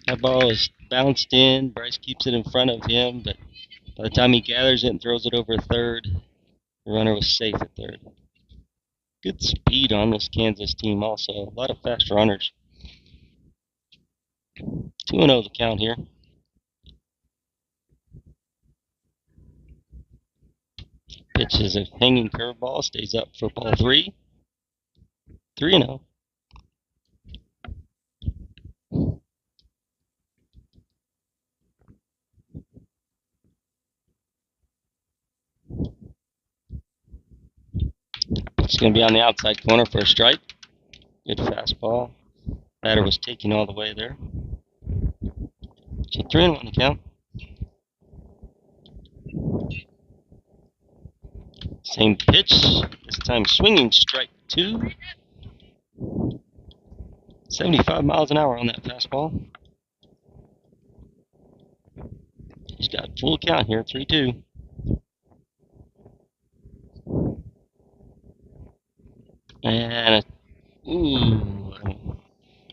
That ball is bounced in. Bryce keeps it in front of him, but by the time he gathers it and throws it over third, the runner was safe at third. Good speed on this Kansas team also. A lot of fast runners. 2-0 the count here. Pitch is a hanging curveball. Stays up for ball 3. 3-0. It's going to be on the outside corner for a strike. Good fastball. Batter was taking all the way there. So 3-1 the count. Same pitch. This time swinging strike 2. 75 miles an hour on that fastball. He's got full count here, 3-2. And a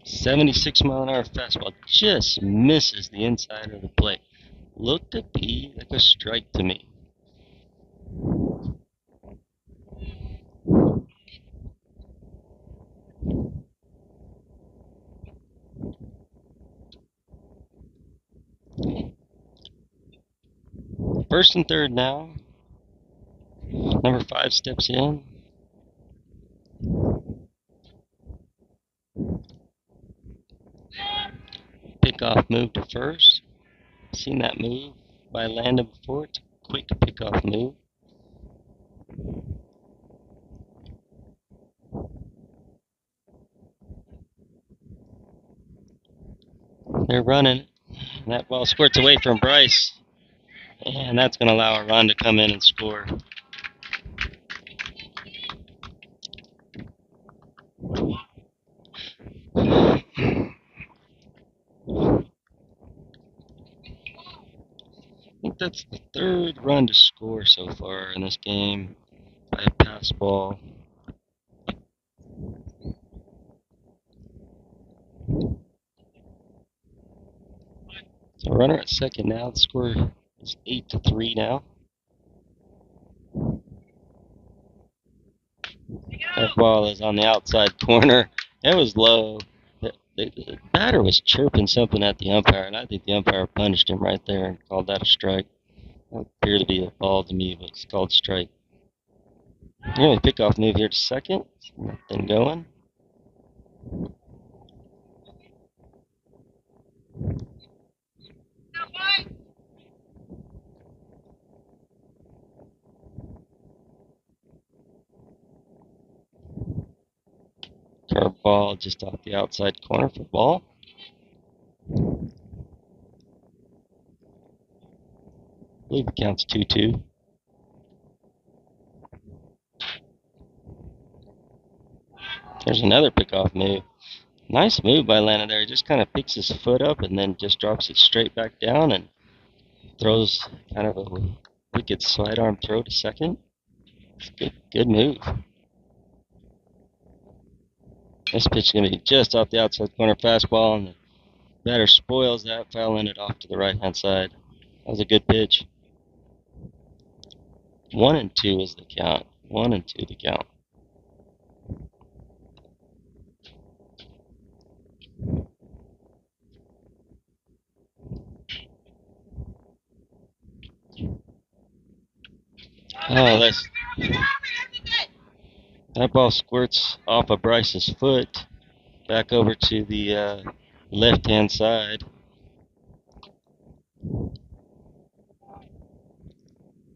76 mile an hour fastball just misses the inside of the plate. Looked to be like a strike to me. First and third now. Number 5 steps in. Pickoff move to first. seen that move by Landon before. It's a quick pickoff move. They're running. And that ball squirts away from Bryce. And that's going to allow a run to come in and score. I think that's the third run to score so far in this game by a pass ball. So runner at second now. The score is 8-3 now. That ball is on the outside corner. It was low. The batter was chirping something at the umpire, and I think the umpire punished him right there and called that a strike. It appeared to be a ball to me, but it's called strike. Really pickoff move here to second. Nothing going. Curve ball just off the outside corner for ball. I believe it counts 2-2. There's another pickoff move. Nice move by Lana there. He just kind of picks his foot up and then just drops it straight back down and throws kind of a wicked sidearm throw to second. It's a good move. This pitch is going to be just off the outside corner fastball, and the batter spoils that, fouling it off to the right-hand side. That was a good pitch. 1-2 is the count. 1-2 the count. Oh, that ball squirts off of Bryce's foot back over to the left-hand side.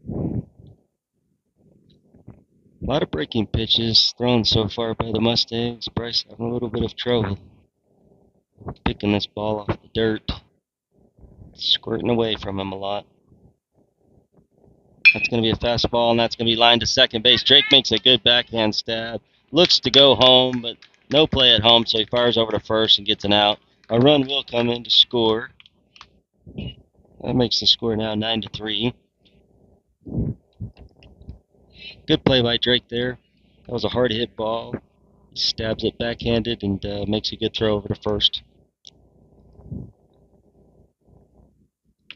A lot of breaking pitches thrown so far by the Mustangs. Bryce having a little bit of trouble picking this ball off the dirt. It's squirting away from him a lot. That's going to be a fastball, and that's going to be lined to second base. Drake makes a good backhand stab. Looks to go home, but no play at home, so he fires over to first and gets an out. A run will come in to score. That makes the score now 9-3. Good play by Drake there. That was a hard hit ball. He stabs it backhanded and makes a good throw over to first.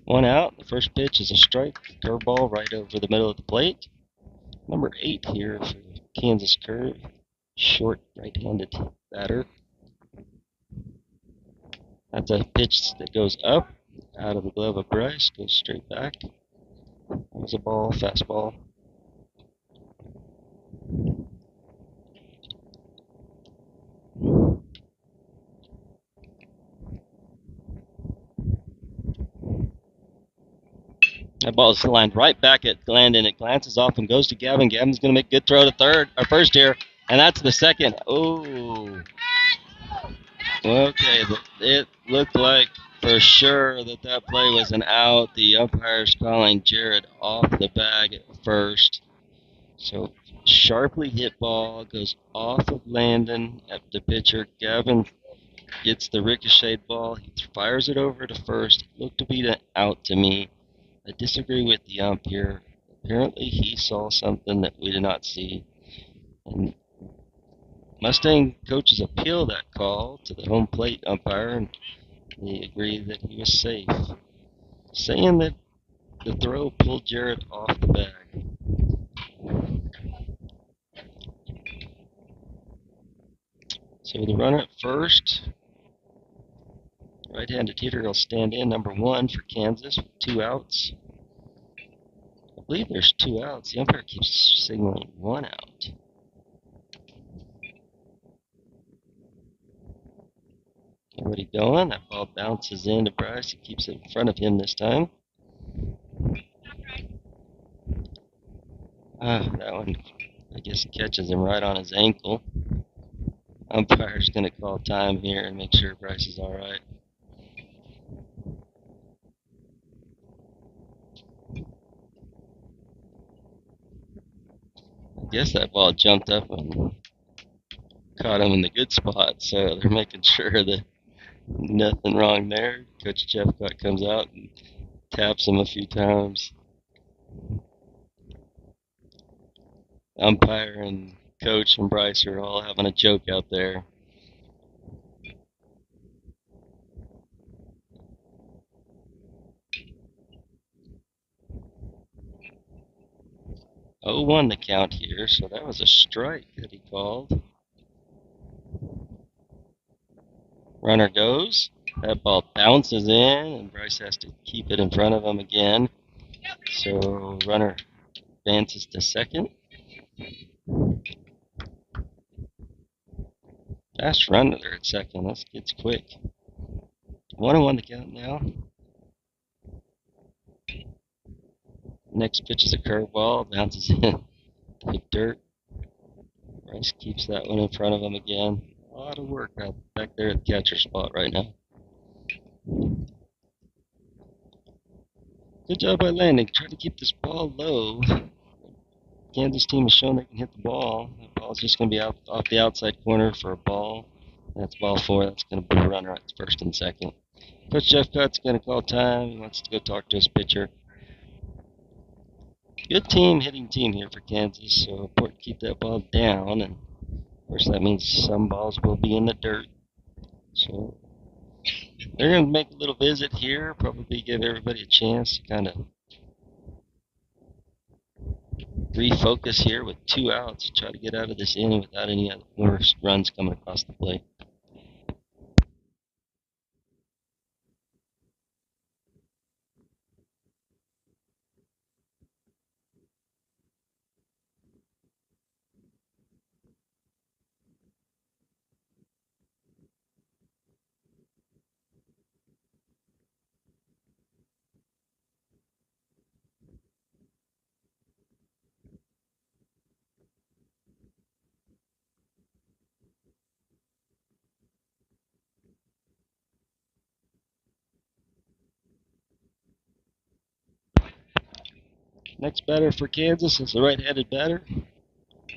One out. The first pitch is a strike. Curveball right over the middle of the plate. Number 8 here for Kansas Curve. Short right-handed batter. That's a pitch that goes up out of the glove of Bryce. Goes straight back. That was a ball, fastball. That ball is lined right back at Landon. It glances off and goes to Gavin. Gavin's going to make a good throw to first here, and that's the second. Oh. Okay, it looked like for sure that play was an out. The umpire's calling Jared off the bag at first. So sharply hit ball goes off of Landon at the pitcher. Gavin gets the ricocheted ball. He fires it over to first. It looked to be an out to me. I disagree with the ump here. Apparently he saw something that we did not see. And Mustang coaches appeal that call to the home plate umpire, and they agree that he was safe, saying that the throw pulled Jarrett off the bag. So the runner at first, right-handed hitter will stand in, number 1 for Kansas with 2 outs. I believe there's 2 outs. The umpire keeps signaling 1 out. The everybody going. That ball bounces into Bryce. He keeps it in front of him this time. That one, I guess, catches him right on his ankle. Umpire's going to call time here and make sure Bryce is all right. I guess that ball jumped up and caught him in the good spot, so they're making sure that nothing wrong there. Coach Jeffcott comes out and taps him a few times. Umpire and coach and Bryce are all having a joke out there. Oh, 1 the count here, so that was a strike that he called. Runner goes. That ball bounces in, and Bryce has to keep it in front of him again. So runner advances to second. Fast run there at second. This gets quick. 1-1 the count now. Next pitch is a curveball. Bounces in the dirt. Bryce keeps that one in front of him again. A lot of work out back there at the catcher spot right now. Good job by Landing. Try to keep this ball low. Kansas team has shown they can hit the ball. The ball's just going to be out off the outside corner for a ball. That's ball 4. That's going to put a runner at first and second. Coach Jeffcott's going to call time. He wants to go talk to his pitcher. Good hitting team here for Kansas, so important to keep that ball down. And of course, that means some balls will be in the dirt. So they're going to make a little visit here, probably give everybody a chance to kind of refocus here with 2 outs, try to get out of this inning without any more runs coming across the plate. Next batter for Kansas is the right-handed batter.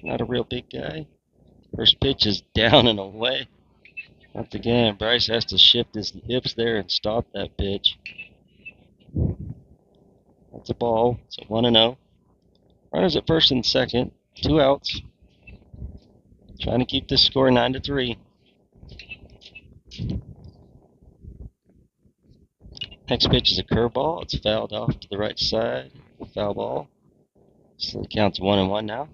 Not a real big guy. First pitch is down and away. Once again, Bryce has to shift his hips there and stop that pitch. That's a ball. It's a 1-0. Runners at first and second. 2 outs. Trying to keep this score 9-3. Next pitch is a curveball. It's fouled off to the right side. Foul ball. So the count's 1-1 now.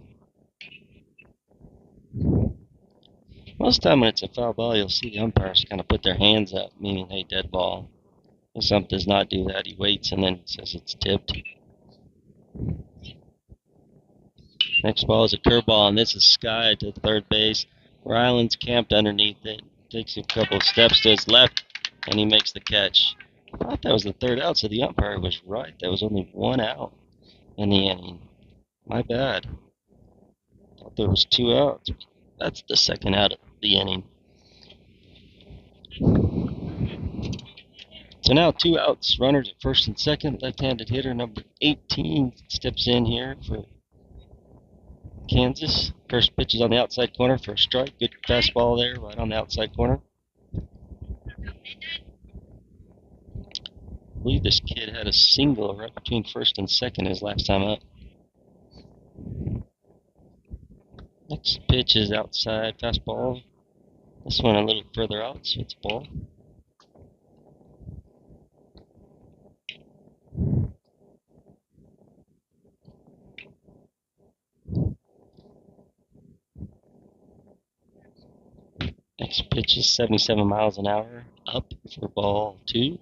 Most of the time when it's a foul ball, you'll see the umpires kind of put their hands up, meaning, hey, dead ball. If something does not do that, he waits and then says it's tipped. Next ball is a curveball, and this is Sky to third base. Ryland's camped underneath it. Takes a couple of steps to his left, and he makes the catch. I thought that was the 3rd out, so the umpire was right. There was only 1 out in the inning. My bad. Thought there was 2 outs. That's the 2nd out of the inning. So now 2 outs. Runners at first and second. Left-handed hitter number 18 steps in here for Kansas. First pitch is on the outside corner for a strike. Good fastball there, right on the outside corner. I believe this kid had a single right between first and second his last time up. Next pitch is outside fastball. This one a little further out, so it's a ball. Next pitch is 77 miles an hour up for ball 2.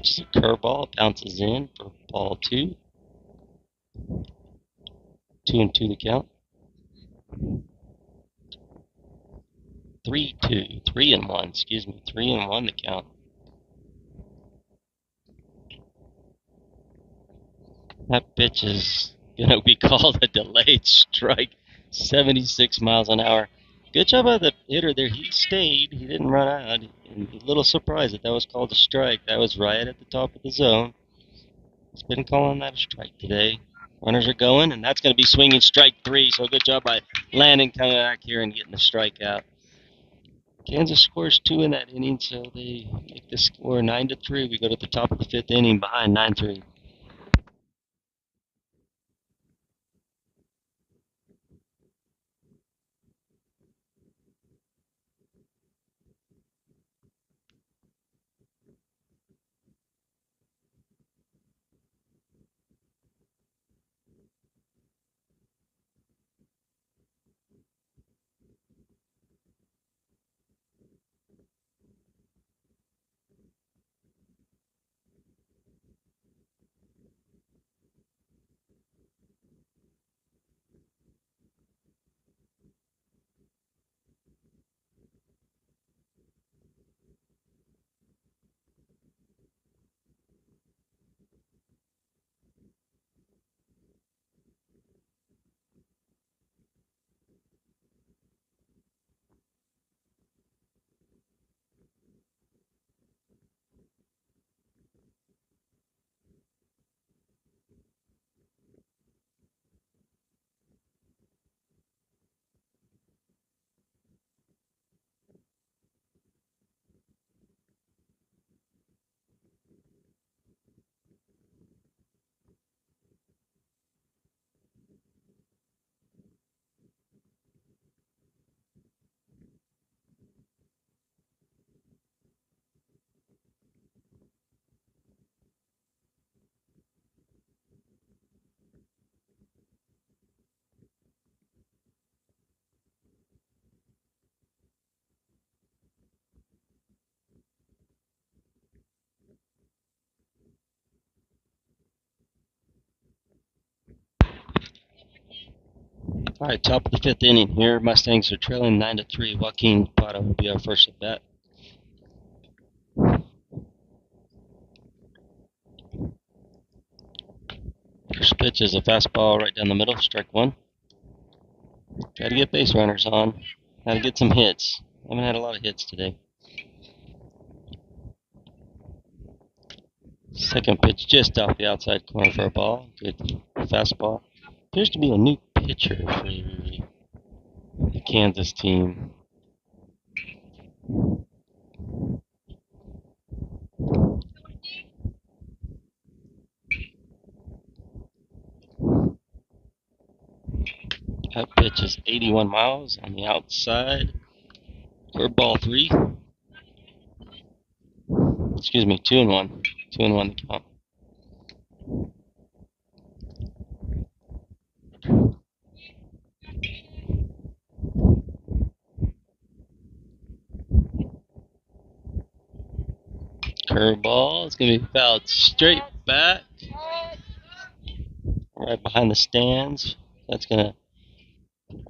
Pitches a curveball, bounces in for ball 2. 2-2 the count. 3-2. 3-1, excuse me. 3-1 the count. That pitch is going to be called a delayed strike. 76 miles an hour. Good job by the hitter there. He stayed. He didn't run out. And a little surprised that was called a strike. That was right at the top of the zone. He's been calling that a strike today. Runners are going, and that's going to be swinging strike 3. So good job by Landon coming back here and getting the strikeout. Kansas scores 2 in that inning, so they make the score 9-3. We go to the top of the 5th inning behind 9-3. All right, top of the 5th inning here. Mustangs are trailing 9-3. Joaquin Pata will be our first at bat. First pitch is a fastball right down the middle, strike 1. Got to get base runners on. Got to get some hits. Haven't had a lot of hits today. Second pitch just off the outside corner for a ball. Good fastball. Appears to be a new pitcher for the Kansas team. That pitch is 81 miles on the outside for ball 3. Excuse me, 2-1. 2-1 the count. Curveball is going to be fouled straight back, right behind the stands. That's going to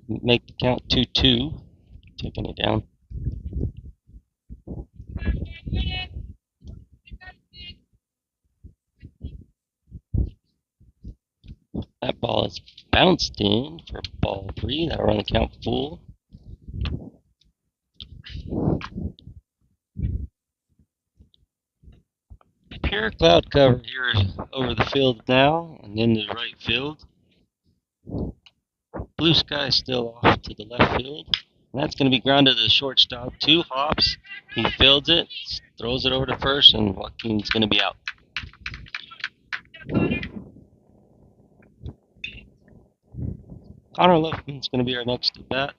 make the count 2-2. Taking it down. That ball is bounced in for ball 3. That'll run the count full. Pure cloud cover here over the field now and into the right field. Blue sky still off to the left field. And that's going to be grounded to the shortstop. 2 hops. He fields it, throws it over to first, and Joaquin's going to be out. Connor Luffman's going to be our next at bat.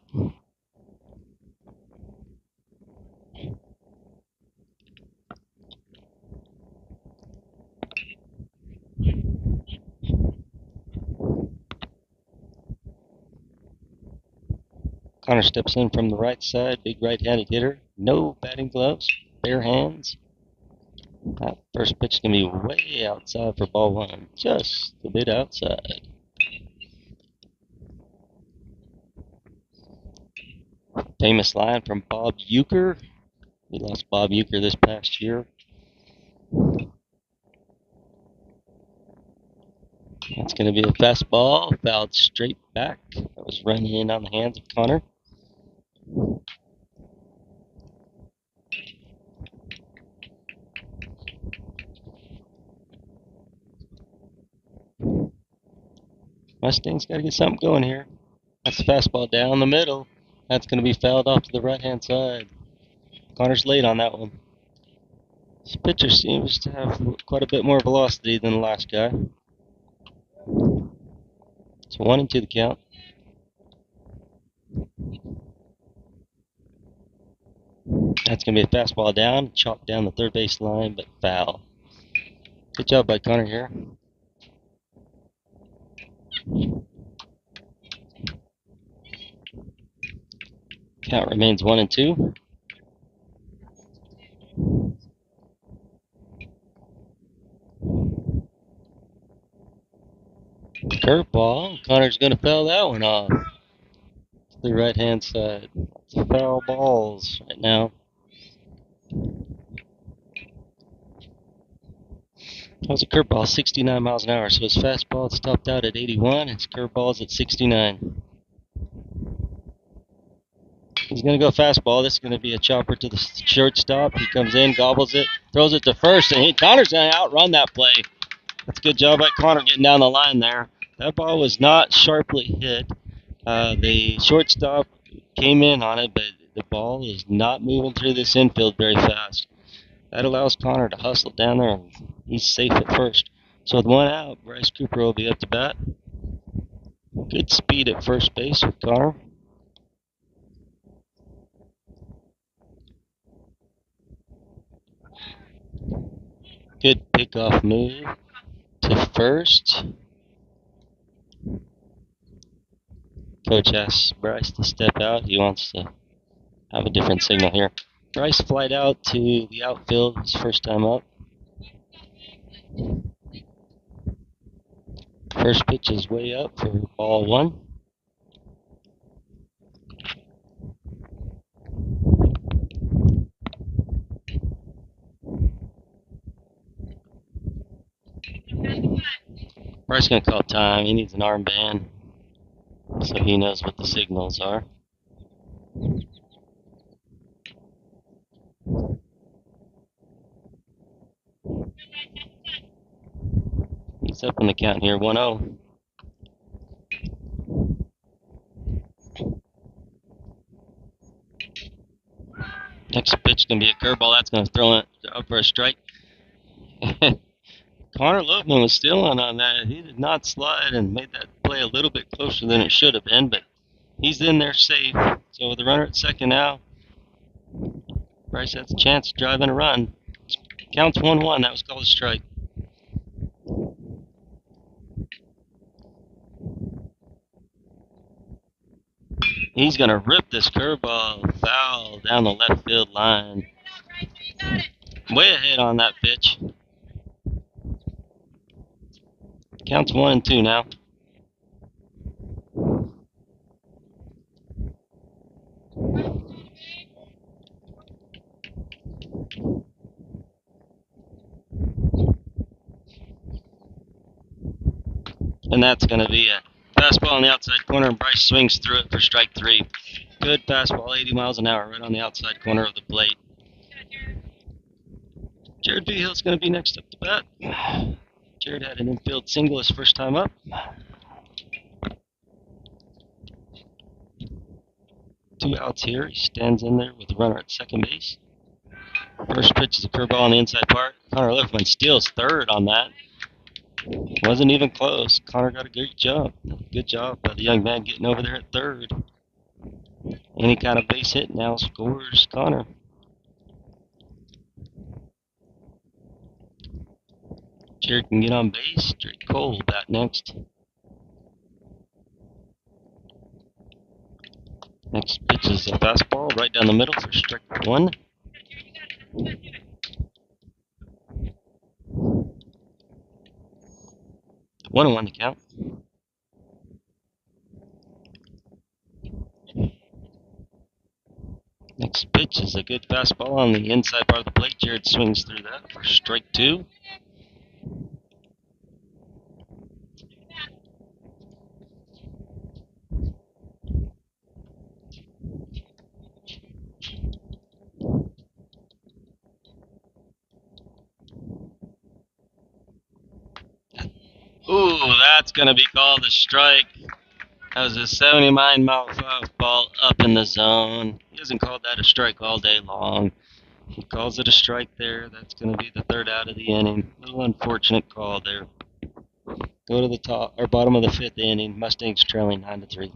Connor steps in from the right side, big right-handed hitter. No batting gloves, bare hands. That first pitch is going to be way outside for ball one. Just a bit outside. Famous line from Bob Uecker. We lost Bob Uecker this past year. That's going to be a fastball, fouled straight back. That was run in on the hands of Connor. Mustangs got to get something going here. That's a fastball down the middle. That's going to be fouled off to the right-hand side. Connor's late on that one. This pitcher seems to have quite a bit more velocity than the last guy. It's 1-2 the count. That's going to be a fastball down, chopped down the third base line, but foul. Good job by Connor here. Count remains 1-2. Curveball. Connor's going to foul that one off to the right-hand side. Lots of foul balls right now. That was a curveball, 69 miles an hour. So his fastball is topped out at 81. His curveball is at 69. He's going to go fastball. This is going to be a chopper to the shortstop. He comes in, gobbles it, throws it to first, and Connor's going to outrun that play. That's a good job by Connor getting down the line there. That ball was not sharply hit. The shortstop came in on it, but the ball is not moving through this infield very fast. That allows Connor to hustle down there, and he's safe at first. So with one out, Bryce Cooper will be up to bat. Good speed at first base with Connor. Good pickoff move to first. Coach asks Bryce to step out. He wants to have a different signal here. Bryce flied out to the outfield his first time up. First pitch is way up for ball one. Bryce going to call time. He needs an armband so he knows what the signals are. He's up on the count here, 1-0. Next pitch is going to be a curveball. That's going to throw it up for a strike. Connor Loveman was still on that. He did not slide and made that play a little bit closer than it should have been, but he's in there safe. So with the runner at second now, Bryce has a chance to drive in a run. Counts 1-1. That was called a strike. He's going to rip this curveball foul down the left field line. Way ahead on that pitch. Counts 1-2 now. And that's going to be a fastball on the outside corner, and Bryce swings through it for strike three. Good fastball, 80 miles an hour, right on the outside corner of the plate. Jared Vigil's going to be next up to bat. Jared had an infield single his first time up. Two outs here. He stands in there with the runner at second base. First pitch is a curveball on the inside part. Connor Liffman steals third on that. Wasn't even close. Connor got a great job. Good job by the young man getting over there at third. Any kind of base hit now scores Connor. Jared can get on base. Drake Cole will bat next. Next pitch is a fastball right down the middle for strike one. 1-1 to count. Next pitch is a good fastball on the inside part of the plate. Jared swings through that for strike 2. Ooh, that's going to be called a strike. That was a 79-mile fastball up in the zone. He hasn't called that a strike all day long. He calls it a strike there. That's going to be the 3rd out of the inning. A little unfortunate call there. Go to the top or bottom of the 5th inning. Mustangs trailing 9-3.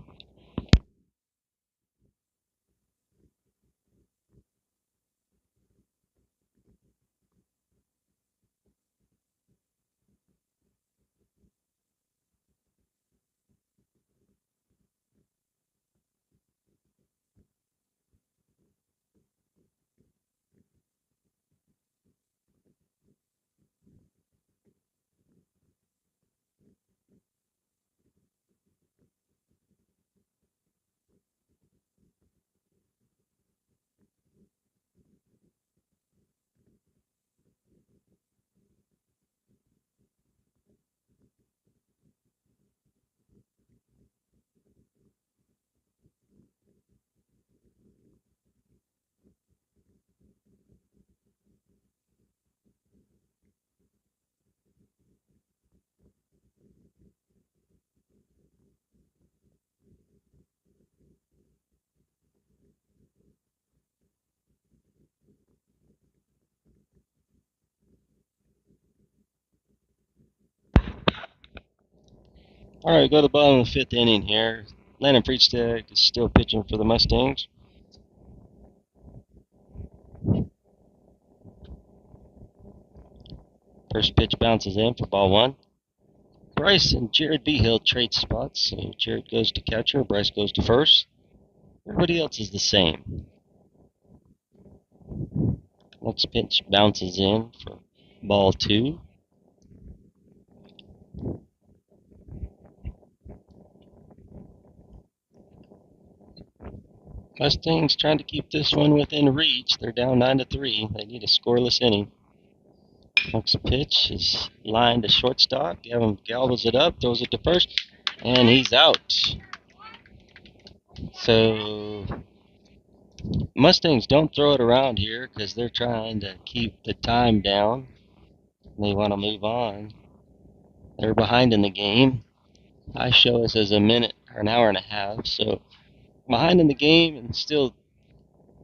All right, go to the bottom of the 5th inning here. Landon Freestag is still pitching for the Mustangs. First pitch bounces in for ball 1. Bryce and Jared Behill trade spots. So Jared goes to catcher, Bryce goes to first. Everybody else is the same. Next pitch bounces in for ball 2. Mustangs trying to keep this one within reach. They're down 9-3. They need a scoreless inning. Next pitch is lined to shortstop. Gavin gobbles it up, throws it to first, and he's out. So Mustangs don't throw it around here because they're trying to keep the time down. They want to move on. They're behind in the game. I show us as a minute or an hour and a half. So behind in the game and still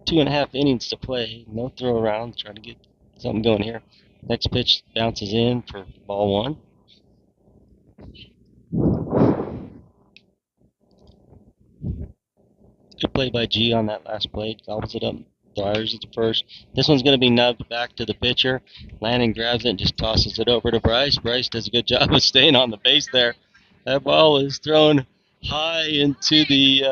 2.5 innings to play. No throw around. Trying to get something going here. Next pitch bounces in for ball 1. Good play by G on that last play. Gobbles it up, fires it to first. This one's going to be nubbed back to the pitcher. Landon grabs it and just tosses it over to Bryce. Bryce does a good job of staying on the base there. That ball was thrown high into the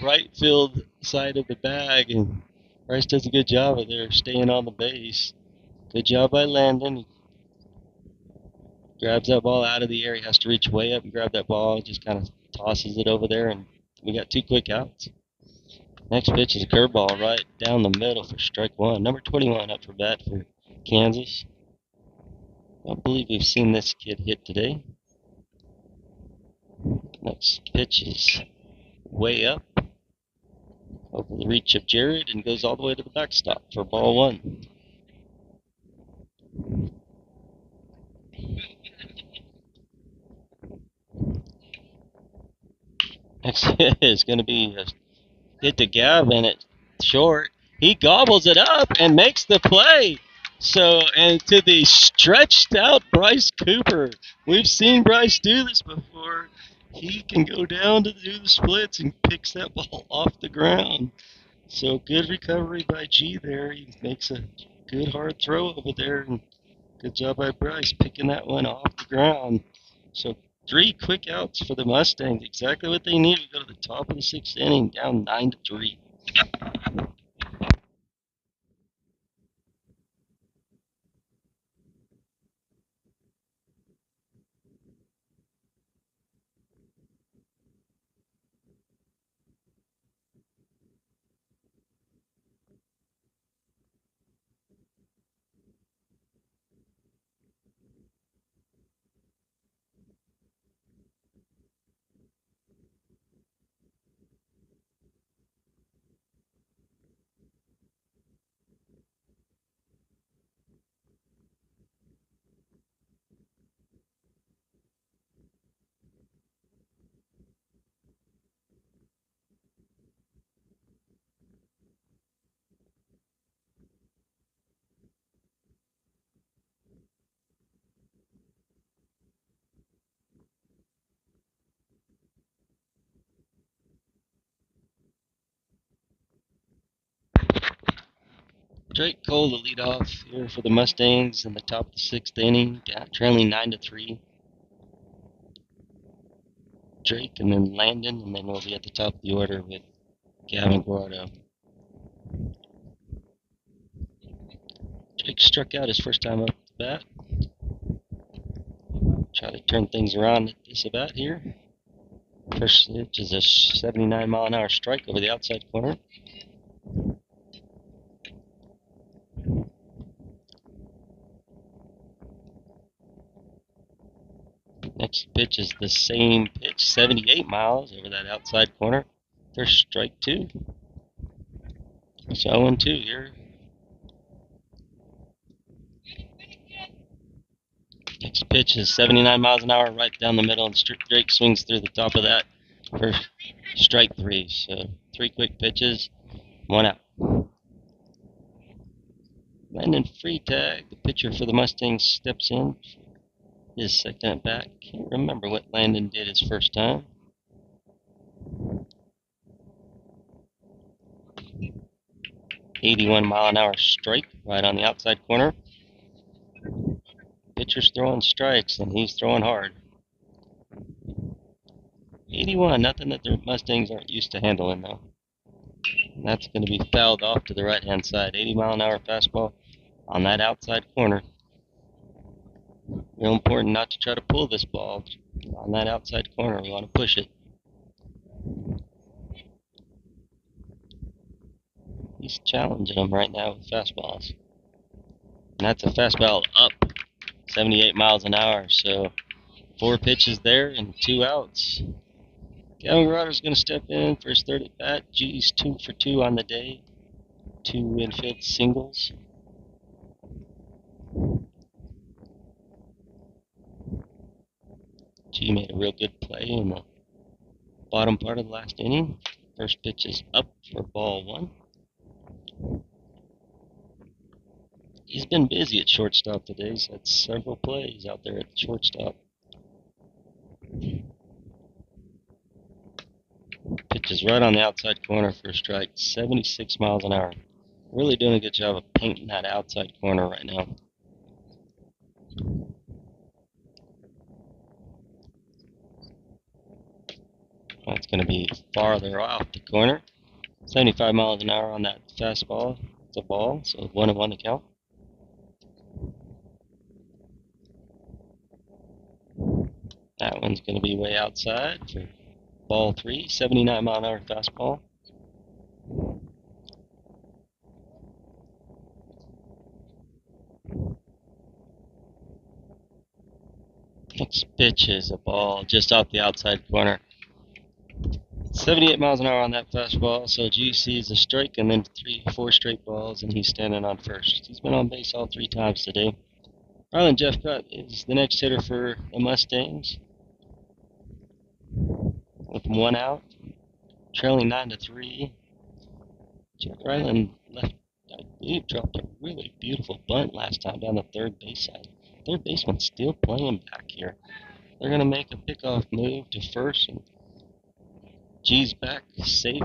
right field side of the bag, and Bryce does a good job of there staying on the base. Good job by Landon. He grabs that ball out of the air. He has to reach way up and grab that ball. Just kind of tosses it over there, and we got 2 quick outs. Next pitch is a curveball right down the middle for strike 1. Number 21 up for bat for Kansas. I don't believe we've seen this kid hit today. Next pitch is way up over the reach of Jared and goes all the way to the backstop for ball 1. Next is going to be a hit to Gavin at short. He gobbles it up and makes the play. So, and to the stretched out Bryce Cooper. We've seen Bryce do this before. He can go down to do the splits and picks that ball off the ground. So good recovery by G there. He makes a good hard throw over there. And good job by Bryce picking that one off the ground. So 3 quick outs for the Mustangs. Exactly what they need. We go to the top of the 6th inning, down 9-3. Drake Cole the lead off here for the Mustangs in the top of the sixth inning, trailing 9-3. Drake and then Landon, and then we'll be at the top of the order with Gavin Guardo. Drake struck out his first time up the bat. Try to turn things around at this at bat here. First pitch is a 79-mile-an-hour strike over the outside corner. Next pitch is the same pitch, 78 miles over that outside corner. First strike two. So 0-2 here. Next pitch is 79 miles an hour right down the middle, and Drake swings through the top of that for strike three. So 3 quick pitches, 1 out. Landon Freitag, the pitcher for the Mustangs, steps in. His second at bat. Can't remember what Landon did his first time. $81-mile-an-hour strike right on the outside corner. Pitcher's throwing strikes, and he's throwing hard. 81, nothing that the Mustangs aren't used to handling, though. And that's going to be fouled off to the right-hand side. 80-mile-an-hour fastball on that outside corner. Real important not to try to pull this ball on that outside corner. We want to push it. He's challenging him right now with fastballs. And that's a fastball up 78 miles an hour. So 4 pitches there and 2 outs. Gavin Guardo's going to step in for his third at bat. G's 2 for 2 on the day. 2 infield singles. G made a real good play in the bottom part of the last inning. First pitch is up for ball 1. He's been busy at shortstop today. He's had several plays out there at shortstop. Pitch is right on the outside corner for a strike, 76 miles an hour. Really doing a good job of painting that outside corner right now. That's going to be farther off the corner. 75 miles an hour on that fastball. It's a ball, so 1-1 to count. That one's going to be way outside for ball 3, 79 mile an hour fastball. Next pitch is a ball just off the outside corner. 78 miles an hour on that fastball, so G sees a strike and then 4 straight balls, and he's standing on first. He's been on base all 3 times today. Ryland Jeffcott is the next hitter for the Mustangs with 1 out, trailing 9-3. Jack Ryland left, I believe, dropped a really beautiful bunt last time down the third base side. Third baseman's still playing back here. They're going to make a pickoff move to first, and G's back safe.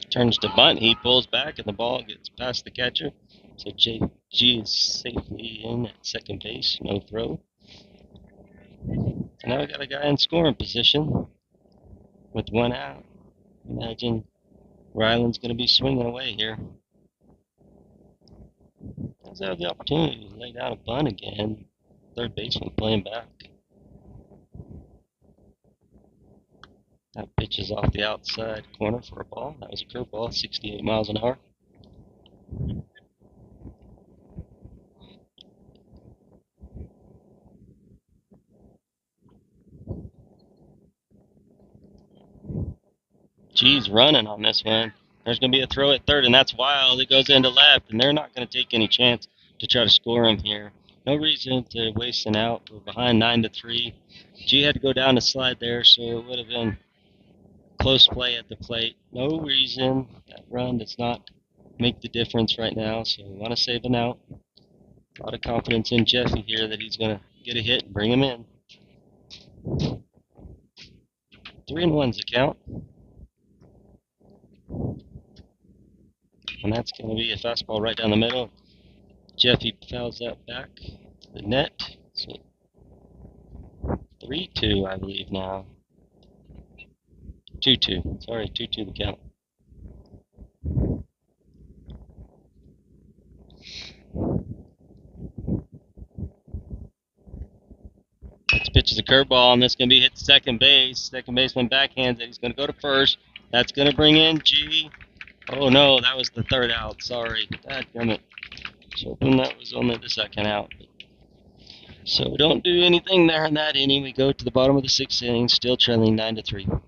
Turns to bunt. He pulls back, and the ball gets past the catcher. So G is safely in at second base. No throw. So now we got a guy in scoring position with 1 out. Imagine Ryland's going to be swinging away here. Does have the opportunity to lay down a bunt again. Third baseman playing back. That pitch is off the outside corner for a ball. That was a curveball, 68 miles an hour. G's running on this one. There's going to be a throw at third, and that's wild. It goes into left, and they're not going to take any chance to try to score him here. No reason to waste an out. We're behind 9-3. G had to go down the slide there, so it would have been close play at the plate. No reason. That run does not make the difference right now, so we want to save an out. A lot of confidence in Jeffy here that he's going to get a hit and bring him in. 3-1's the count. And that's going to be a fastball right down the middle. Jeffy fouls that back to the net. So 3-2, I believe now. 2-2. Sorry, 2-2 the count. This pitch is a curveball, and that's going to be hit to second base. Second baseman backhands it. He's going to go to first. That's going to bring in G. Oh no, that was the third out. Sorry. Dadgummit. I was hoping that was only the second out. So we don't do anything there in that inning. We go to the bottom of the sixth inning, still trailing 9-3.